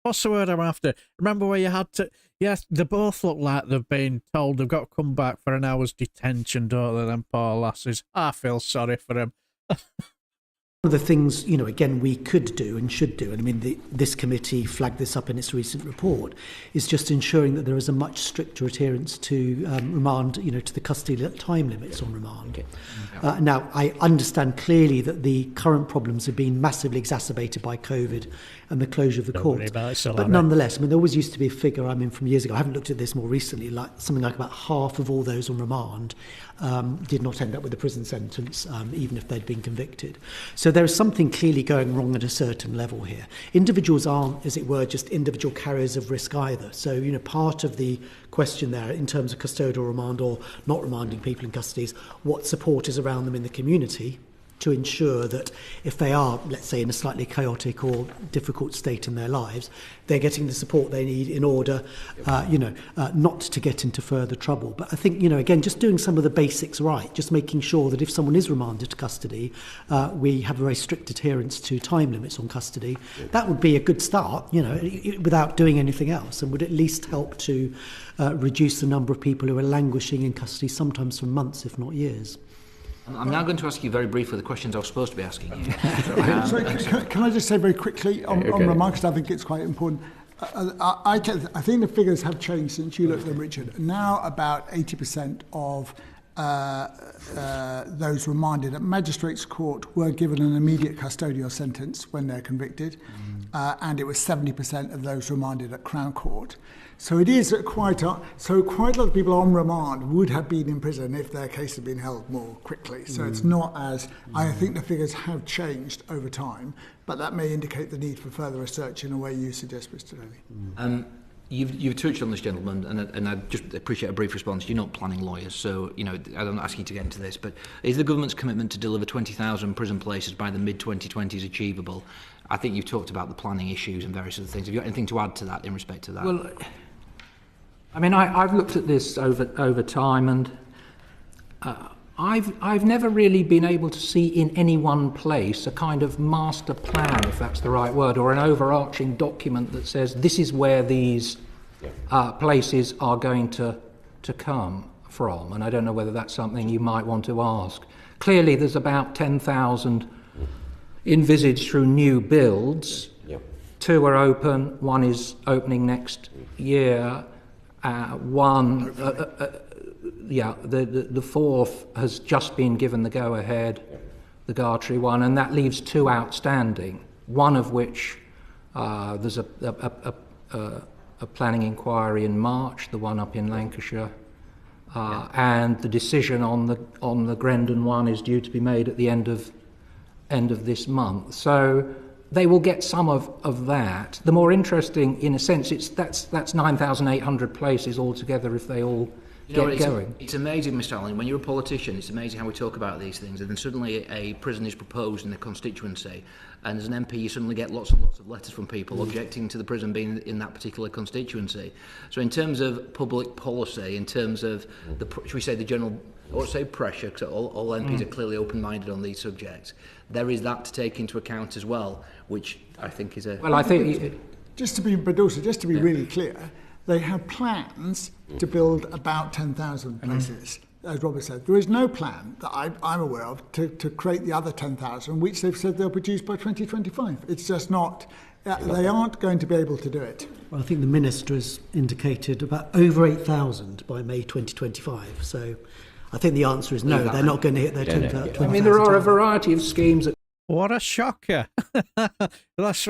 what's the word I'm after? Remember where you had to... Yes, they both look like they've been told they've got to come back for an hour's detention, don't they, them poor lasses? I feel sorry for them. One of the things, again, we could do and should do, and I mean, this committee flagged this up in its recent report, is just ensuring that there is a much stricter adherence to remand, to the custody time limits on remand. Okay. Now, I understand clearly that the current problems have been massively exacerbated by COVID and the closure of the courts. But nonetheless, I mean, there always used to be a figure, from years ago, I haven't looked at this more recently, like something like about half of all those on remand did not end up with a prison sentence, even if they'd been convicted. So there is something clearly going wrong at a certain level here. Individuals aren't, as it were, just individual carriers of risk either. So, part of the question there in terms of custodial remand or not remanding people in custody is what support is around them in the community to ensure that if they are, let's say, in a slightly chaotic or difficult state in their lives, they're getting the support they need in order, not to get into further trouble. But I think, again, just doing some of the basics right, just making sure that if someone is remanded to custody, we have a very strict adherence to time limits on custody. That would be a good start, without doing anything else, and would at least help to reduce the number of people who are languishing in custody, sometimes for months, if not years. I'm now going to ask you very briefly the questions I was supposed to be asking you. Sorry, can I just say very quickly on remand, because I think it's quite important. I think the figures have changed since you looked at them, Richard. Now about 80% of those remanded at magistrates' court were given an immediate custodial sentence when they're convicted, and it was 70% of those remanded at Crown Court. So it is quite a lot of people on remand would have been in prison if their case had been held more quickly. So it's not as, I think the figures have changed over time, but that may indicate the need for further research in a way you suggest, Mr. Daly. You've touched on this, gentleman, and I just appreciate a brief response. You're not planning lawyers, so I don't ask you to get into this, but is the government's commitment to deliver 20,000 prison places by the mid-2020s achievable? I think you've talked about the planning issues and various other things. Have you got anything to add to that in respect to that? Well, I mean, I've looked at this over time, and I've never really been able to see in any one place a kind of master plan, if that's the right word, or an overarching document that says this is where these places are going to come from. And I don't know whether that's something you might want to ask. Clearly, there's about 10,000 envisaged through new builds. 2 are open, 1 is opening next year. The 4th has just been given the go-ahead, the Gartree one, and that leaves 2 outstanding, one of which there's a planning inquiry in March, the one up in Lancashire, and the decision on the Grendon one is due to be made at the end of this month. So they will get some of that. The more interesting, in a sense, that's 9,800 places altogether if they all get going. It's amazing, Mr. Allen, when you're a politician, it's amazing how we talk about these things, and then suddenly a prison is proposed in the constituency, and as an MP you suddenly get lots and lots of letters from people objecting to the prison being in that particular constituency. So in terms of public policy, in terms of, should we say the general, or say pressure, because all MPs are clearly open-minded on these subjects, there is that to take into account as well, which I think is a... Well, I think... Just to be really clear, they have plans to build about 10,000 places, as Robert said. There is no plan that I'm aware of to create the other 10,000, which they've said they'll produce by 2025. It's just not... they aren't going to be able to do it. Well, I think the Minister has indicated about over 8,000 by May 2025, so... I think the answer is no, they're not going to hit their 10,000. I mean, there are a variety of schemes that... What a shocker. Let's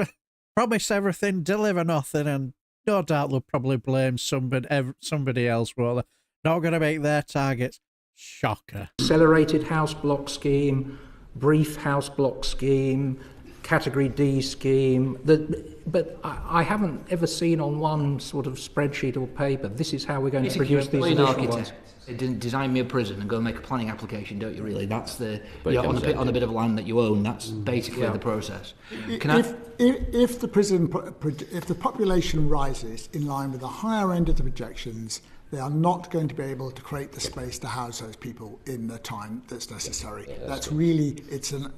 promise everything, deliver nothing, and no doubt they'll probably blame somebody else, won't they? Not going to make their targets. Shocker. Accelerated house block scheme, brief house block scheme, Category D scheme, but I haven't ever seen on one sort of spreadsheet or paper, this is how we're going to produce these initial ones. They didn't design me a prison and go and make a planning application, don't you really? That's the on a bit of land that you own. That's basically the process. If the population rises in line with the higher end of the projections, they are not going to be able to create the space to house those people in the time that's necessary. That's really, it's an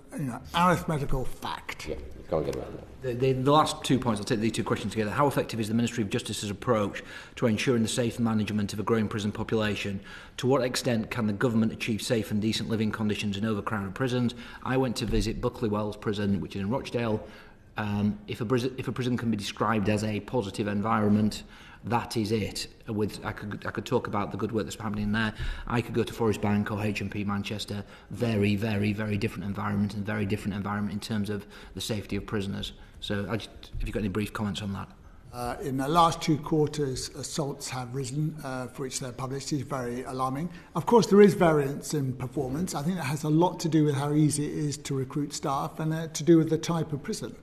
arithmetical fact. Yeah, you can't get around that. The last 2 points, I'll take these 2 questions together. How effective is the Ministry of Justice's approach to ensuring the safe management of a growing prison population? To what extent can the government achieve safe and decent living conditions in overcrowded prisons? I went to visit Buckley Wells Prison, which is in Rochdale. If a prison can be described as a positive environment, that is it. I could talk about the good work that's happening there. I could go to Forest Bank or H&P Manchester. Very, very, very different environment, and very different environment in terms of the safety of prisoners. So, have you got any brief comments on that? In the last 2 quarters, assaults have risen, for which they're published. It's very alarming. Of course, there is variance in performance. I think that has a lot to do with how easy it is to recruit staff and to do with the type of prison.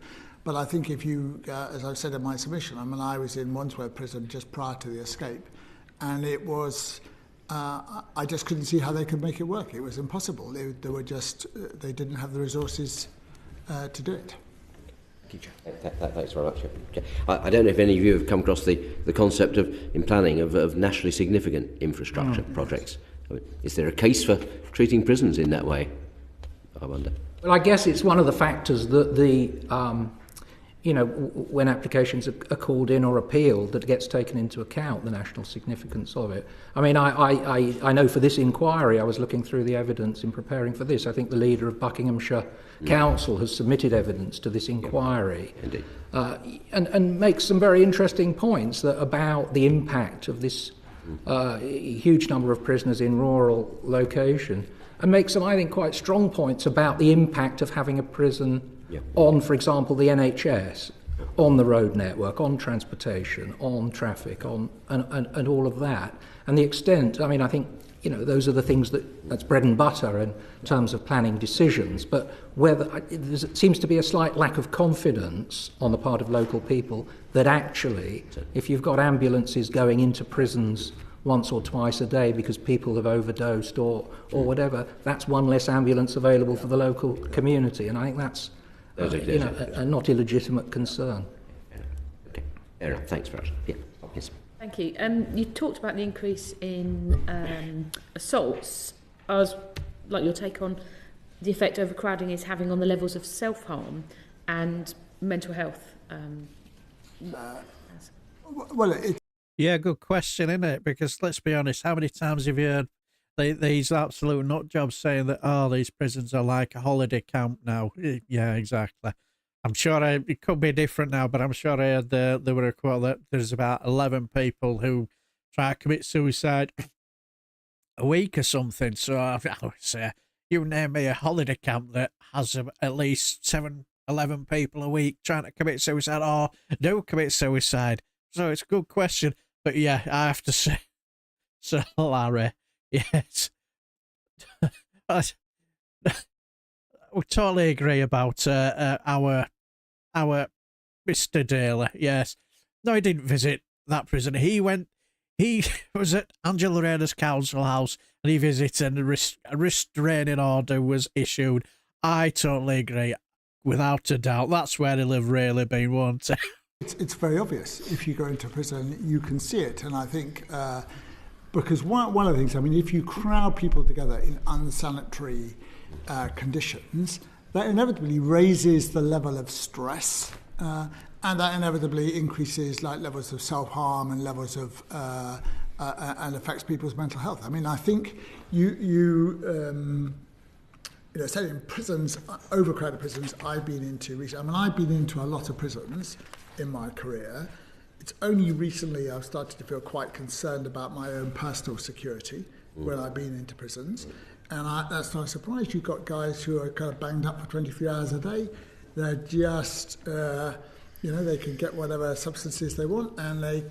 But I think if you, as I said in my submission, I was in Wandsworth Prison just prior to the escape, and it was, I just couldn't see how they could make it work. It was impossible. They didn't have the resources to do it. Thanks very much. Okay. I don't know if any of you have come across the concept in planning of nationally significant infrastructure projects. I mean, is there a case for treating prisons in that way? I wonder. Well, I guess it's one of the factors that when applications are called in or appealed, that gets taken into account, the national significance of it. I mean, I know for this inquiry, I was looking through the evidence in preparing for this. I think the leader of Buckinghamshire Council has submitted evidence to this inquiry, and makes some very interesting points about the impact of this huge number of prisoners in rural location, and makes some, I think, quite strong points about the impact of having a prison on, for example, the NHS, on the road network, on transportation, on traffic, and all of that. And the extent, I mean, I think, those are the things that's bread and butter in terms of planning decisions. But there seems to be a slight lack of confidence on the part of local people that actually, if you've got ambulances going into prisons once or twice a day because people have overdosed or whatever, that's one less ambulance available for the local community. And I think that's a not illegitimate concern. Okay. Fair enough. Thanks, Brad. Yeah. Yes. Thank you. You talked about the increase in assaults. I was like your take on the effect overcrowding is having on the levels of self-harm and mental health. Yeah, good question, isn't it? Because let's be honest, how many times have you heard these absolute nut jobs saying that, these prisons are like a holiday camp now? Yeah, exactly. I'm sure it could be different now, but I'm sure I heard there were a quote that there's about 11 people who try to commit suicide a week or something. So I would say, you name me a holiday camp that has at least 11 people a week trying to commit suicide or do commit suicide. So it's a good question. But yeah, I have to say, Sir Larry, yes. We totally agree about our Mr. Daly. Yes, no, he didn't visit that prison. He was at Angela Rayner's council house and he visited, and a restraining order was issued. I totally agree, without a doubt. That's where he'll have really been wanted. It's very obvious. If you go into prison, you can see it, and I think because one of the things, I mean, if you crowd people together in unsanitary conditions, that inevitably raises the level of stress, and that inevitably increases levels of self-harm and levels of and affects people's mental health. I mean, I think say in prisons, overcrowded prisons I've been into recently. I mean, I've been into a lot of prisons in my career. It's only recently I've started to feel quite concerned about my own personal security when I've been into prisons. And that's not a surprise. You've got guys who are kind of banged up for 23 hours a day. They're just, they can get whatever substances they want, and they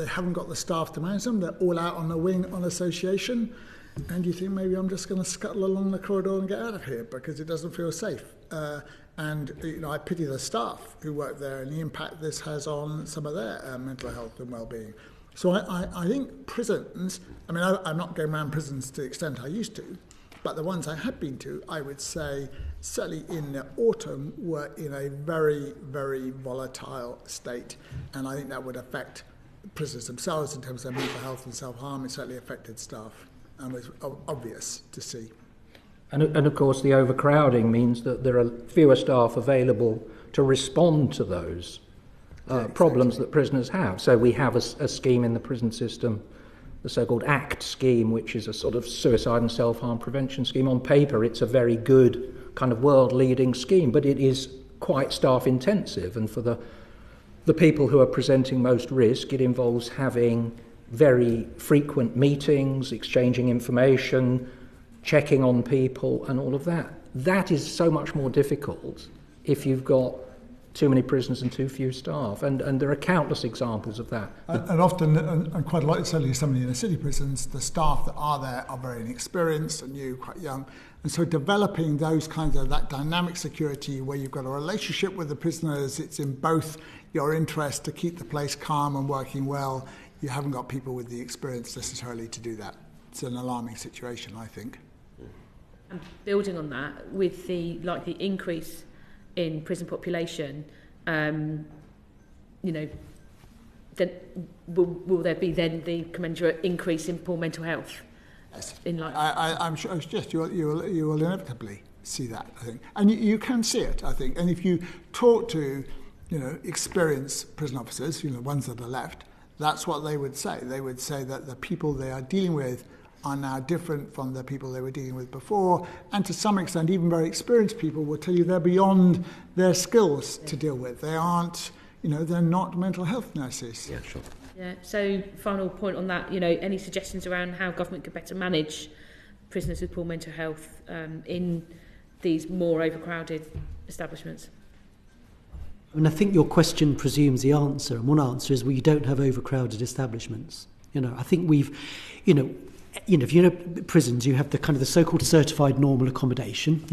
haven't got the staff to manage them. They're all out on the wing on association. And you think, maybe I'm just going to scuttle along the corridor and get out of here because it doesn't feel safe. And I pity the staff who work there and the impact this has on some of their mental health and well-being. So I think prisons, I mean, I'm not going around prisons to the extent I used to, but the ones I had been to, I would say, certainly in the autumn, were in a very, very volatile state. And I think that would affect prisoners themselves in terms of their mental health and self-harm. It certainly affected staff, and was obvious to see. And of course, the overcrowding means that there are fewer staff available to respond to those problems that prisoners have. So we have a scheme in the prison system, the so-called ACT scheme, which is a sort of suicide and self-harm prevention scheme. On paper, it's a very good kind of world-leading scheme, but it is quite staff-intensive. And for the people who are presenting most risk, it involves having very frequent meetings, exchanging information, checking on people and all of that. That is so much more difficult if you've got too many prisoners and too few staff. And there are countless examples of that. And often, and quite a lot, certainly some of the inner city prisons, the staff that are there are very inexperienced and new, quite young. And so developing those kinds of, that dynamic security where you've got a relationship with the prisoners, it's in both your interest to keep the place calm and working well. You haven't got people with the experience necessarily to do that. It's an alarming situation, I think. And building on that, with the increase in prison population, then will there be then the commensurate increase in poor mental health? Yes. I'm sure. Yes, you will inevitably see that, I think, and you can see it, I think. And if you talk to experienced prison officers, the ones that are left, that's what they would say. They would say that the people they are dealing with are now different from the people they were dealing with before, and to some extent, even very experienced people will tell you they're beyond their skills to deal with. They aren't, they're not mental health nurses. Yeah, sure. Yeah. So, final point on that. Any suggestions around how government could better manage prisoners with poor mental health in these more overcrowded establishments? I think your question presumes the answer, and one answer is, well, you don't have overcrowded establishments. I think we've, if you know prisons, you have the kind of the so-called certified normal accommodation.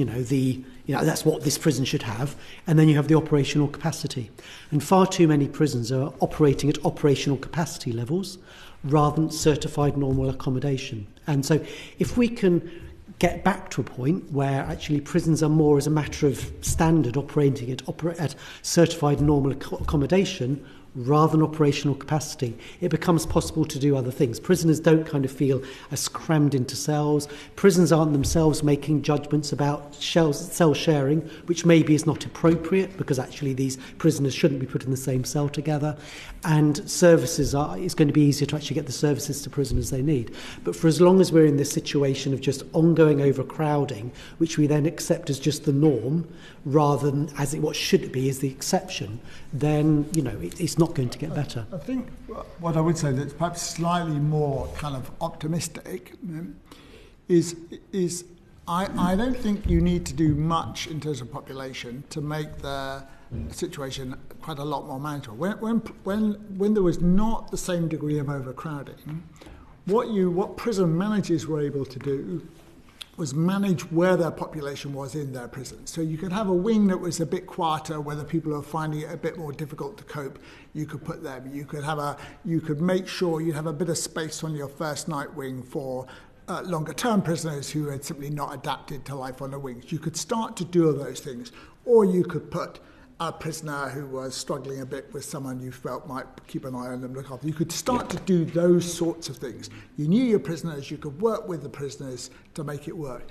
That's what this prison should have, and then you have the operational capacity. And far too many prisons are operating at operational capacity levels rather than certified normal accommodation. And so, if we can get back to a point where actually prisons are more as a matter of standard operating at certified normal accommodation rather than operational capacity, it becomes possible to do other things. Prisoners don't kind of feel as crammed into cells. Prisons aren't themselves making judgments about cell sharing, which maybe is not appropriate because actually these prisoners shouldn't be put in the same cell together. And it's going to be easier to actually get the services to prisoners they need. But for as long as we're in this situation of just ongoing overcrowding, which we then accept as just the norm, rather than what should be is the exception, then it's not going to get better. I think what I would say that's perhaps slightly more kind of optimistic is I don't think you need to do much in terms of population to make the situation quite a lot more manageable. When there was not the same degree of overcrowding, what prison managers were able to do was manage where their population was in their prison. So you could have a wing that was a bit quieter, where the people are finding it a bit more difficult to cope. You could put them. You could make sure you have a bit of space on your first night wing for longer term prisoners who had simply not adapted to life on the wings. You could start to do all those things, or you could put a prisoner who was struggling a bit with someone you felt might keep an eye on them, look after. You could start to do those sorts of things. You knew your prisoners, you could work with the prisoners to make it work.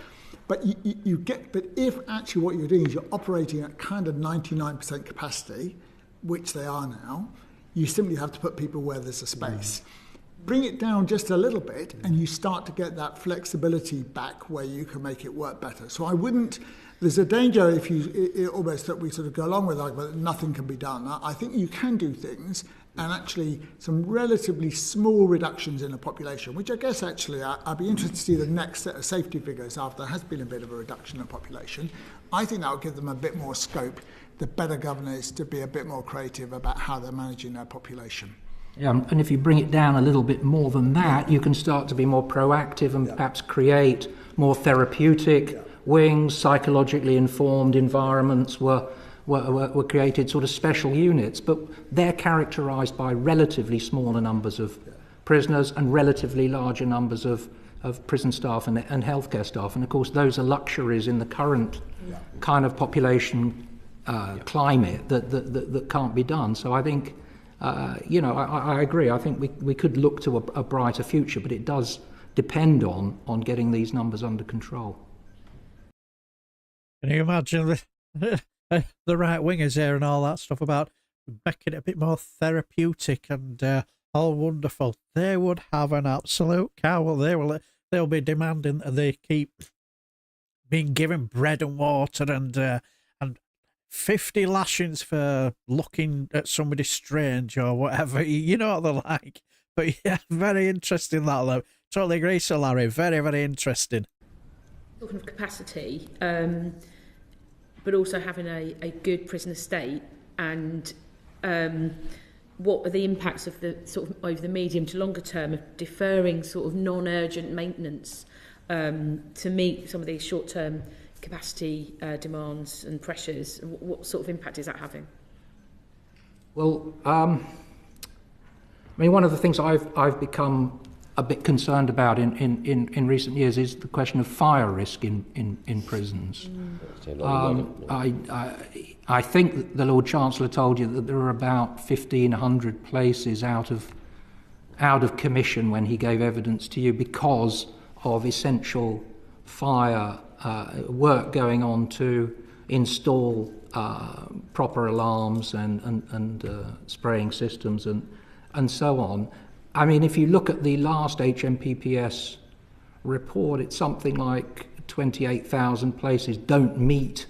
But but if actually what you're doing is you're operating at kind of 99% capacity, which they are now, you simply have to put people where there's a space. Bring it down just a little bit, and you start to get that flexibility back where you can make it work better. So there's a danger if you almost that we sort of go along with argument that nothing can be done. I think you can do things, and actually some relatively small reductions in the population, which I guess actually I'd be interested to see the next set of safety figures after there has been a bit of a reduction in population. I think that will give them a bit more scope, the better governors, to be a bit more creative about how they're managing their population. Yeah, and if you bring it down a little bit more than that, you can start to be more proactive and perhaps create more therapeutic wings. Psychologically informed environments were created, sort of special units, but they're characterised by relatively smaller numbers of prisoners and relatively larger numbers of prison staff and healthcare staff. And of course, those are luxuries in the current kind of population climate that can't be done. So I think, I agree. I think we could look to a brighter future, but it does depend on getting these numbers under control. Can you imagine the right wingers here and all that stuff about making it a bit more therapeutic and all wonderful? They would have an absolute cow. They'll be demanding that they keep being given bread and water and 50 lashings for looking at somebody strange or whatever. You know what they're like. But yeah, very interesting that, though. Totally agree, Sir Larry. Very, very interesting. Talking of capacity, but also having a good prison estate, and what are the impacts of the sort of over the medium to longer term of deferring sort of non-urgent maintenance to meet some of these short-term capacity demands and pressures? What sort of impact is that having? Well, one of the things I've become a bit concerned about in recent years is the question of fire risk in prisons. I think the Lord Chancellor told you that there are about 1,500 places out of commission when he gave evidence to you because of essential fire work going on to install proper alarms and spraying systems and so on. I mean, if you look at the last HMPPS report, it's something like 28,000 places don't meet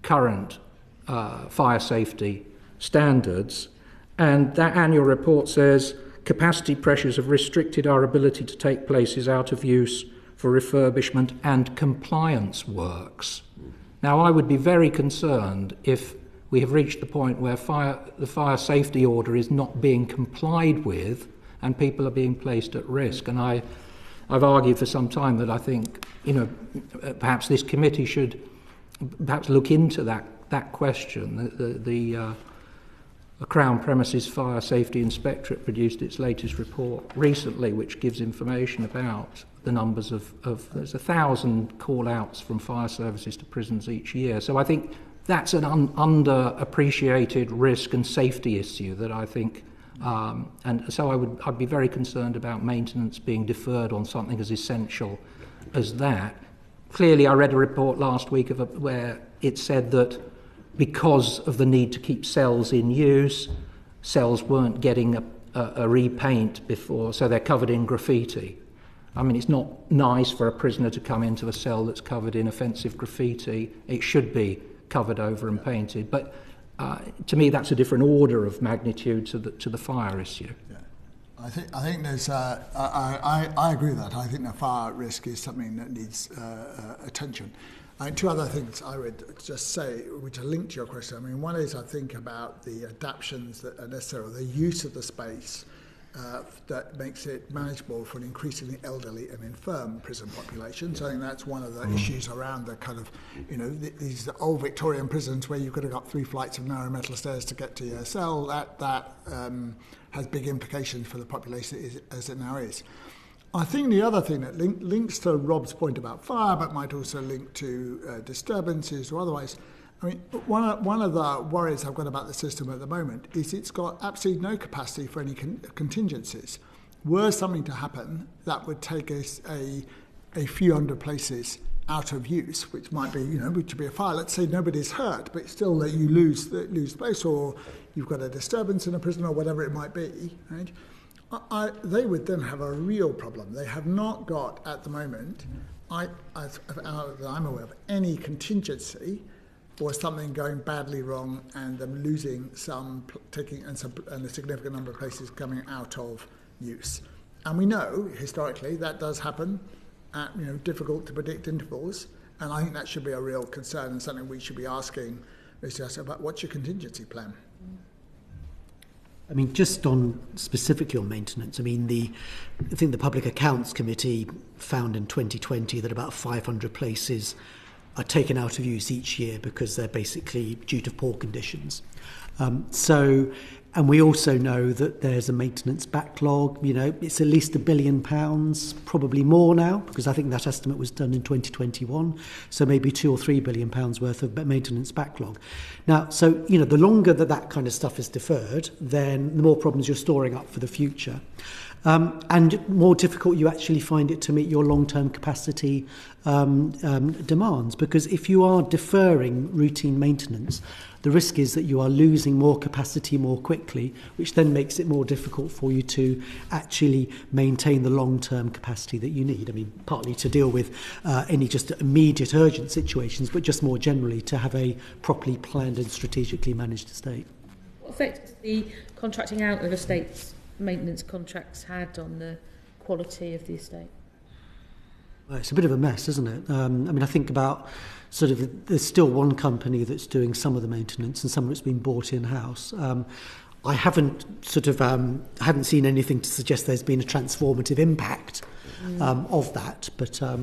current fire safety standards. And that annual report says capacity pressures have restricted our ability to take places out of use for refurbishment and compliance works. Now, I would be very concerned if we have reached the point where the fire safety order is not being complied with and people are being placed at risk. And I've argued for some time that I think, perhaps this committee should perhaps look into that question. The Crown Premises Fire Safety Inspectorate produced its latest report recently, which gives information about the numbers of there's 1,000 call-outs from fire services to prisons each year. So I think that's an underappreciated risk and safety issue that I think, and so I'd be very concerned about maintenance being deferred on something as essential as that. Clearly, I read a report last week where it said that because of the need to keep cells in use, cells weren't getting a repaint before, so they're covered in graffiti. I mean, it's not nice for a prisoner to come into a cell that's covered in offensive graffiti. It should be covered over and painted. But to me, that's a different order of magnitude to the fire issue. Yeah. I think there's. I agree with that. I think the fire risk is something that needs attention. Two other things I would just say, which are linked to your question. I mean, one is I think about the adaptations that are necessary, the use of the space that makes it manageable for an increasingly elderly and infirm prison population. So I think that's one of the issues around the kind of, these old Victorian prisons where you've got to go up 3 flights of narrow metal stairs to get to your cell. That has big implications for the population as it now is. I think the other thing that links to Rob's point about fire, but might also link to disturbances or otherwise, I mean, one of the worries I've got about the system at the moment is it's got absolutely no capacity for any contingencies. Were something to happen, that would take us a few hundred places out of use, which might be, which would be a fire. Let's say nobody's hurt, but still that you lose space, or you've got a disturbance in a prison or whatever it might be, right? They would then have a real problem. They have not got, at the moment, I'm aware of, any contingency or something going badly wrong and them losing and a significant number of places coming out of use. And we know, historically, that does happen at difficult to predict intervals, and I think that should be a real concern and something we should be asking Mr. Hudson about. What's your contingency plan? I mean, just on specifically on maintenance, I mean, I think the Public Accounts Committee found in 2020 that about 500 places are taken out of use each year because they're basically due to poor conditions. And we also know that there's a maintenance backlog. It's at least £1 billion, probably more now, because I think that estimate was done in 2021. So maybe £2 or £3 billion worth of maintenance backlog. Now, so, the longer that kind of stuff is deferred, then the more problems you're storing up for the future. And more difficult you actually find it to meet your long-term capacity demands. Because if you are deferring routine maintenance, the risk is that you are losing more capacity more quickly, which then makes it more difficult for you to actually maintain the long-term capacity that you need. I mean, partly to deal with any just immediate urgent situations, but just more generally to have a properly planned and strategically managed estate. What effect has the contracting out of estates maintenance contracts had on the quality of the estate? Well, it's a bit of a mess, isn't it? I mean, I think about there's still one company that's doing some of the maintenance and some of it's been bought in-house. I haven't hadn't seen anything to suggest there's been a transformative impact of that, but I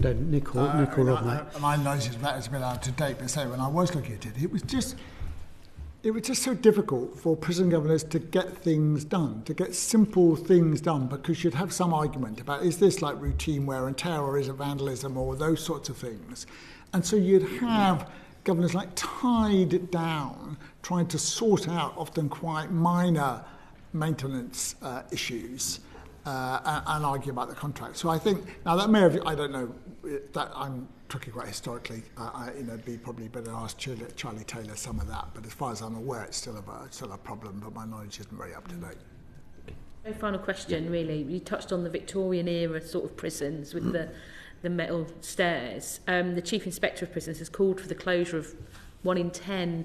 don't, Nick or Rob might. My knowledge is that it's been out to date, but say when I was looking at it, it was just so difficult for prison governors to get things done, to get simple things done, because you'd have some argument about, is this like routine wear and tear, or is it vandalism, or those sorts of things. And so you'd have governors like tied down, trying to sort out often quite minor maintenance issues and argue about the contract. So I think, now that may have, I don't know, that I'm talking quite historically, it'd be probably better to ask Charlie Taylor some of that. But as far as I'm aware, it's still a problem. But my knowledge isn't very up to date. No final question, really. You touched on the Victorian era sort of prisons with the metal stairs. The Chief Inspector of Prisons has called for the closure of 1 in 10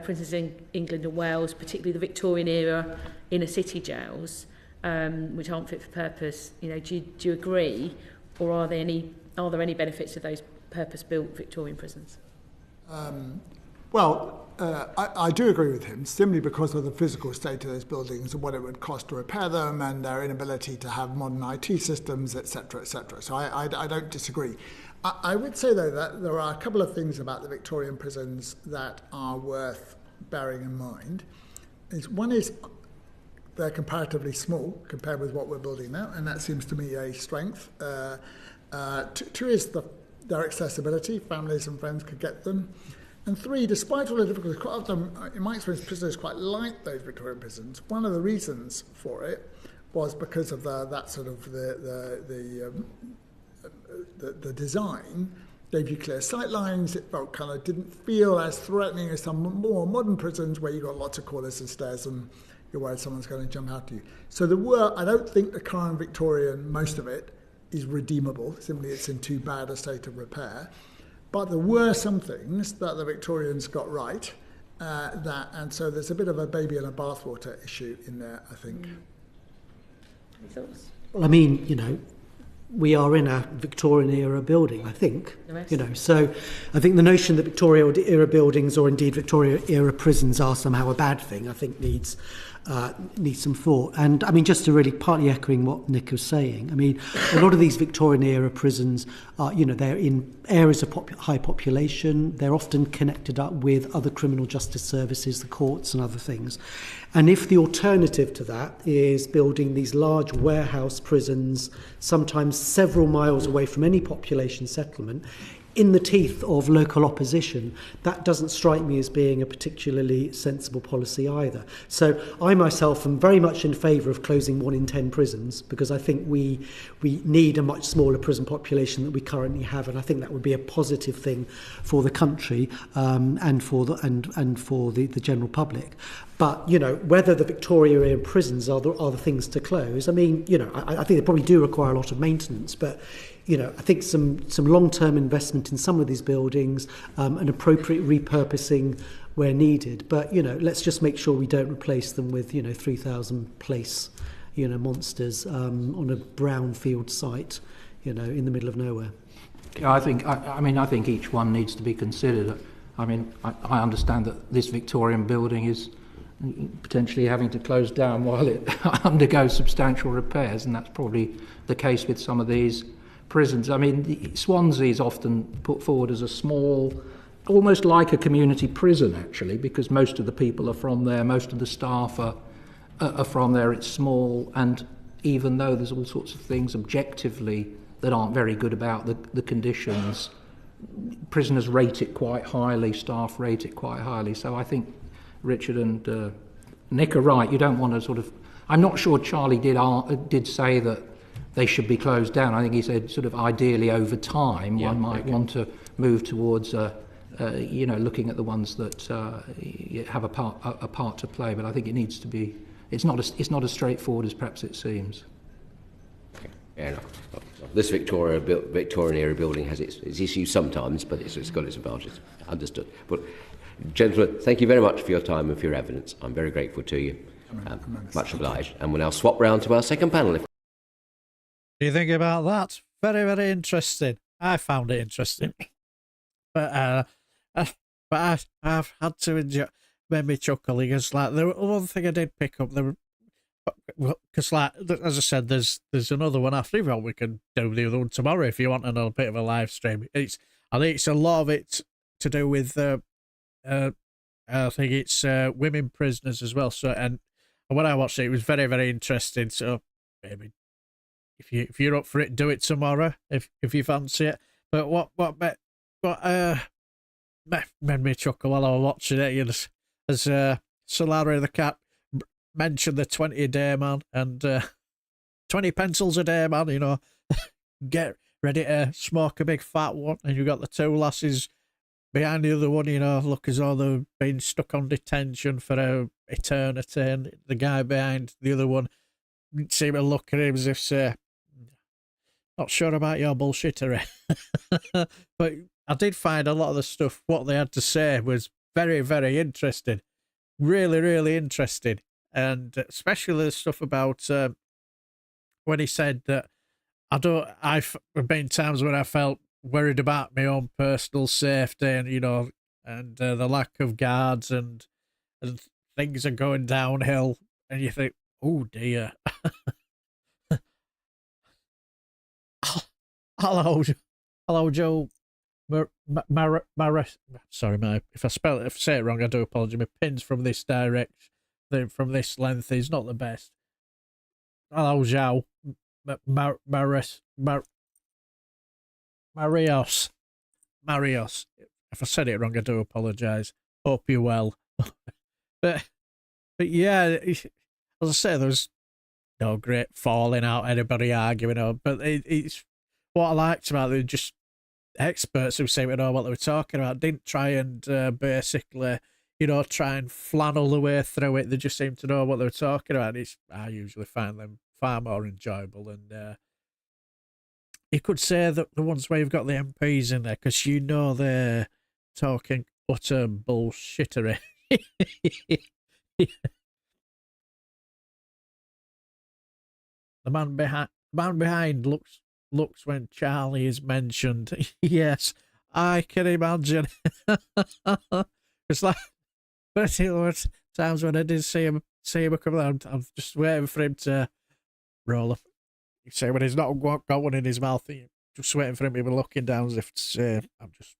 prisons in England and Wales, particularly the Victorian era inner city jails, which aren't fit for purpose. Do you agree, or are there any benefits of those purpose-built Victorian prisons? I do agree with him, simply because of the physical state of those buildings and what it would cost to repair them and their inability to have modern IT systems, etc., etc. So I don't disagree. I would say, though, that there are a couple of things about the Victorian prisons that are worth bearing in mind. One is they're comparatively small compared with what we're building now, and that seems to me a strength. Two is their accessibility. Families and friends could get them. And 3, despite all the difficulties, quite often, in my experience, prisoners quite like those Victorian prisons. One of the reasons for it was because of the design. Gave you clear sight lines. It didn't feel as threatening as some more modern prisons where you've got lots of corners and stairs and you're worried someone's going to jump out at you. So I don't think the current Victorian, most of it, is redeemable. Simply it's in too bad a state of repair. But there were some things that the Victorians got right, and so there's a bit of a baby in a bathwater issue in there, I think. Any thoughts? Well, I mean, we are in a Victorian era building, I think. So I think the notion that Victorian era buildings or indeed Victorian era prisons are somehow a bad thing, I think needs some thought. And I mean, just to really partly echoing what Nick was saying, I mean, a lot of these Victorian era prisons are, they're in areas of high population. They're often connected up with other criminal justice services, the courts and other things. And if the alternative to that is building these large warehouse prisons, sometimes several miles away from any population settlement, in the teeth of local opposition, that doesn't strike me as being a particularly sensible policy either. So I myself am very much in favour of closing 1 in 10 prisons, because I think we need a much smaller prison population than we currently have, and I think that would be a positive thing for the country and for the general public. But, whether the Victorian era prisons are the things to close, I mean, I think they probably do require a lot of maintenance, but I think some long-term investment in some of these buildings, and appropriate repurposing where needed. But, let's just make sure we don't replace them with, 3,000 place, monsters on a brownfield site, in the middle of nowhere. Yeah, I think each one needs to be considered. I mean, I understand that this Victorian building is potentially having to close down while it undergoes substantial repairs, and that's probably the case with some of these prisons. I mean, Swansea is often put forward as a small, almost like a community prison, actually, because most of the people are from there, most of the staff are from there. It's small, and even though there's all sorts of things objectively that aren't very good about the conditions, prisoners rate it quite highly, staff rate it quite highly. So I think Richard and Nick are right. You don't want to sort of... I'm not sure Charlie did say that they should be closed down. I think he said sort of ideally over time one might want to move towards looking at the ones that have a part to play. But I think it needs to be... It's not as straightforward as perhaps it seems. Yeah, no. This Victorian era building has its issues sometimes, but it's got its advantages. Understood. But gentlemen, thank you very much for your time and for your evidence. I'm very grateful to you. Much obliged. And we'll now swap round to our second panel. What do you think about that? Very, very interesting. I found it interesting. But I've had to enjoy, made me chuckle, because like the one thing I did pick up, because like as I said, there's another one after. If we can do the other one tomorrow if you want another bit of a live stream. I think it's a lot of it to do with I think it's women prisoners as well. So and when I watched it, it was very, very interesting. So maybe if you're up for it, do it tomorrow if you fancy it. But what made me chuckle while I was watching it, as Solari the cat mentioned the 20 a day man and 20 pencils a day man, get ready to smoke a big fat one, and you've got the two lasses behind the other one, you know, look as though they've been stuck on detention for eternity, and the guy behind the other one seemed to look at him as if, say, not sure about your bullshittery. But I did find a lot of the stuff, what they had to say was very, very interesting. Really, really interesting. And especially the stuff about when he said that I've been times when I felt worried about my own personal safety, and, you know, and the lack of guards, and things are going downhill, and you think, oh dear. Hello, Joe. Sorry, if I say it wrong, I do apologize. My pins from this from this length is not the best. Hello, Joe. Marios. If I said it wrong, I do apologize. Hope you're well. but yeah, as I say, there's no great falling out, anybody arguing, but it's what I liked about it. Just experts who seemed to know what they were talking about, didn't try and basically, you know, try and flannel the way through it. They just seemed to know what they were talking about. I usually find them far more enjoyable, and you could say that the ones where you've got the MPs in there, because you know they're talking utter bullshittery. The man behind looks when Charlie is mentioned. Yes, I can imagine. It's like, but you know, times when I did see him come down, I'm just waiting for him to roll up. You say when he's not got one in his mouth, you're just waiting for him to be looking down as if to say, I'm just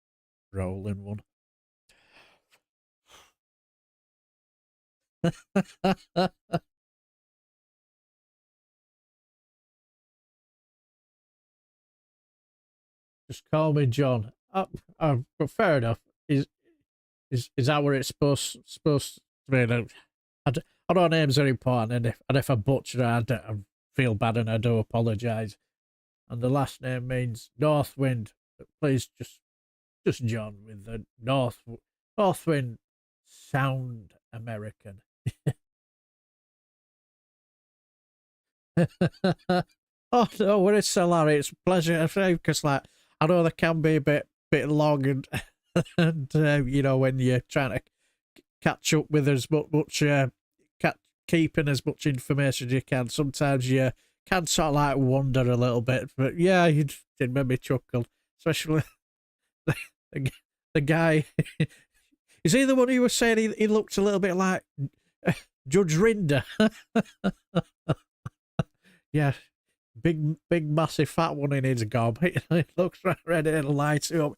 rolling one. Just call me John. But fair enough. Is that where it's supposed to be? I know names are important, and if I butcher it, I feel bad, and I do apologise. And the last name means North Wind. But please, just John with the North Wind. Sound American. Oh no, well, it's hilarious. It's a pleasure, because like I know they can be a bit long, and and you know, when you're trying to catch up with as much keeping as much information as you can, sometimes you can sort of like wander a little bit. But yeah, you did make me chuckle, especially the guy. Is he the one who was saying he looked a little bit like Judge Rinder? Yeah, big massive fat one in his gob. It looks ready to light up.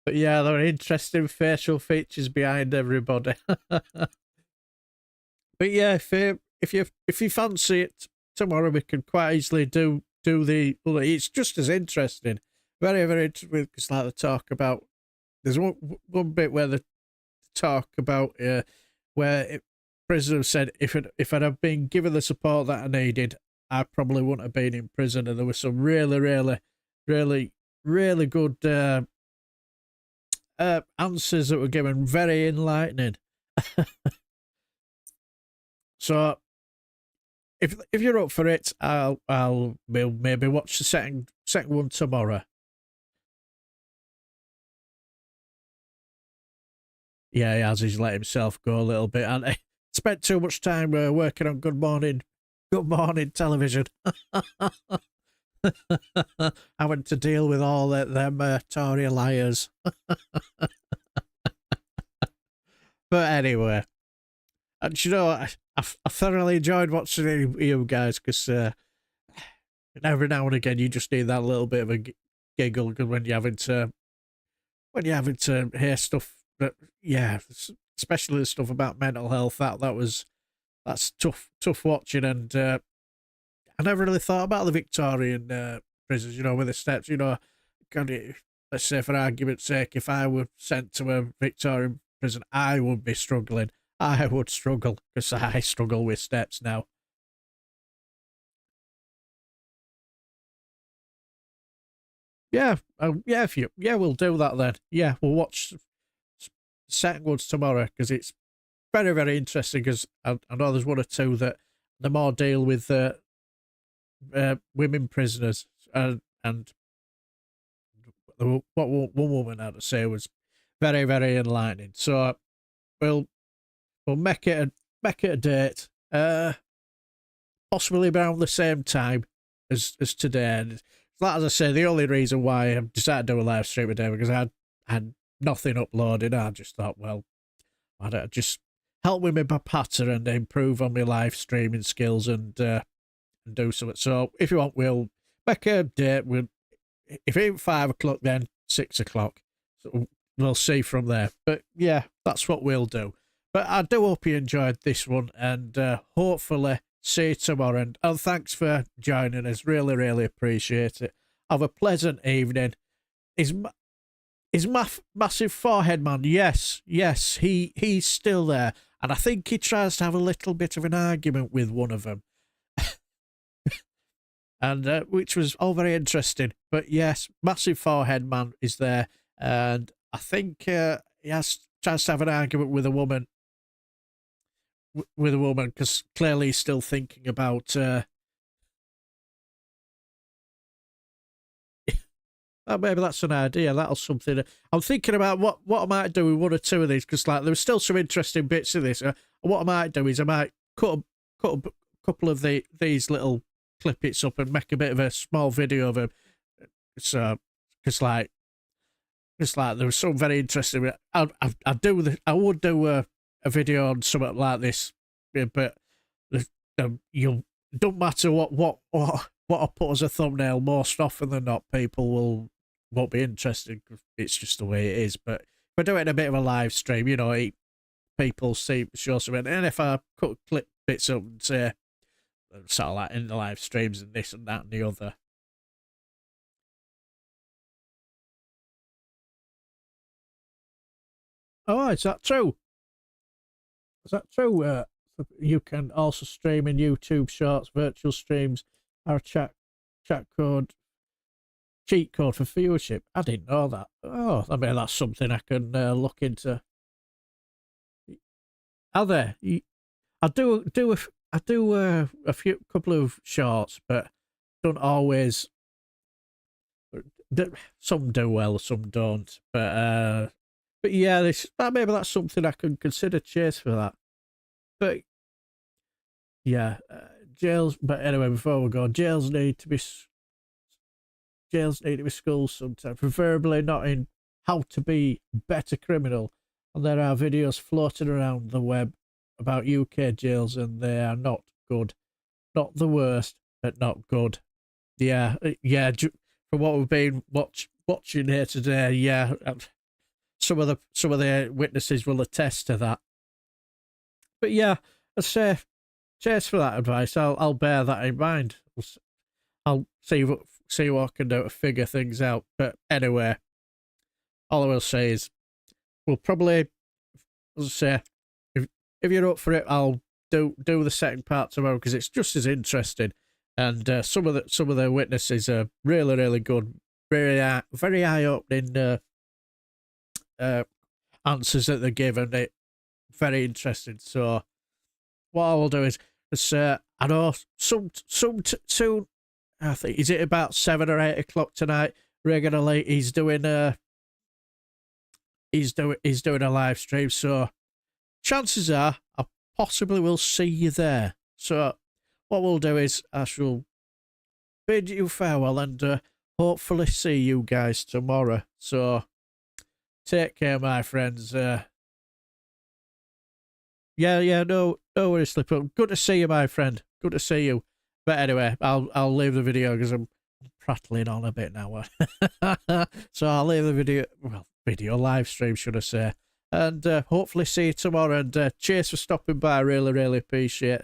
But yeah, there are interesting facial features behind everybody. But yeah, if you fancy it, tomorrow we can quite easily do the. It's just as interesting, very, very interesting. Because like the talk about, there's one bit where the talk about where prisoners said if I'd have been given the support that I needed, I probably wouldn't have been in prison. And there was some really, really, really, really good answers that were given, very enlightening. So if you're up for it, we'll maybe watch the second one tomorrow. Yeah, he has. He's let himself go a little bit, and he spent too much time working on Good Morning Television. Having to deal with all them Tory liars. But anyway, and you know, I thoroughly enjoyed watching you guys, because every now and again you just need that little bit of a giggle when you're having to hear stuff that, yeah, especially the stuff about mental health. That's tough watching, and I never really thought about the Victorian prisons, you know, with the steps, you know. Let's say, for argument's sake, if I were sent to a Victorian prison, I would be struggling. I would struggle, because I struggle with steps now. Yeah, we'll do that then. Yeah, we'll watch second ones tomorrow, because it's very, very interesting, because I know there's one or two that the more deal with women prisoners, and what one woman had to say was very, very enlightening. So we'll make it a date, possibly around the same time as today. And as I say, the only reason why I decided to do a live stream today because I had nothing uploaded. I just thought, well, why don't I just help me with my patter and improve on my live streaming skills and do something. So if you want, we'll make a date. If it ain't 5 o'clock, then 6 o'clock. So we'll see from there. But yeah, that's what we'll do. But I do hope you enjoyed this one, and hopefully see you tomorrow. And thanks for joining us. Really, really appreciate it. Have a pleasant evening. Is massive forehead man? Yes, he's still there, and I think he tries to have a little bit of an argument with one of them, and which was all very interesting. But yes, massive forehead man is there, and I think he tries to have an argument with a woman. Because clearly he's still thinking about maybe that's an idea. That'll something. I'm thinking about what I might do with one or two of these, because like there's still some interesting bits of this. What I might do is I might cut a couple of these little clippets up and make a bit of a small video of them. So because like there was some very interesting. I would do a video on something like this, but you don't matter what I put as a thumbnail. Most often than not, people won't be interested. It's just the way it is. But if I do it in a bit of a live stream, people show something, and if I cut clip bits up and say sort of like in the live streams and this and that and the other. Oh, is that true? Is that true? You can also stream in YouTube Shorts, virtual streams, our chat code, cheat code for viewership. I didn't know that. Oh, I mean that's something I can look into. Are there? I do a couple of shorts, but don't always. Some do well, some don't. But yeah, maybe that's something I can consider. Cheers for that. But yeah, jails. But anyway, before we go, jails need to be schools sometimes, preferably not in how to be better criminal. And there are videos floating around the web about UK jails, and they are not good. Not the worst, but not good. Yeah. From what we've been watching here today, yeah, some of the witnesses will attest to that. But yeah, I say, cheers for that advice. I'll bear that in mind. I'll see what I can do to figure things out. But anyway, all I will say is we'll probably, as I say, if you're up for it, I'll do the second part tomorrow, because it's just as interesting. And some of the witnesses are really, really good, very eye-opening answers that they give, and it very interesting. So what I will do is I know soon. I think is it about 7 or 8 o'clock tonight. Regularly, he's doing a live stream. So chances are I possibly will see you there. So what we'll do is I shall bid you farewell and hopefully see you guys tomorrow. So take care, my friends. No worries, Slipper. Good to see you, my friend. Good to see you. But anyway, I'll leave the video because I'm prattling on a bit now. So I'll leave the video live stream, should I say. And hopefully see you tomorrow. And cheers for stopping by. Really, really appreciate it.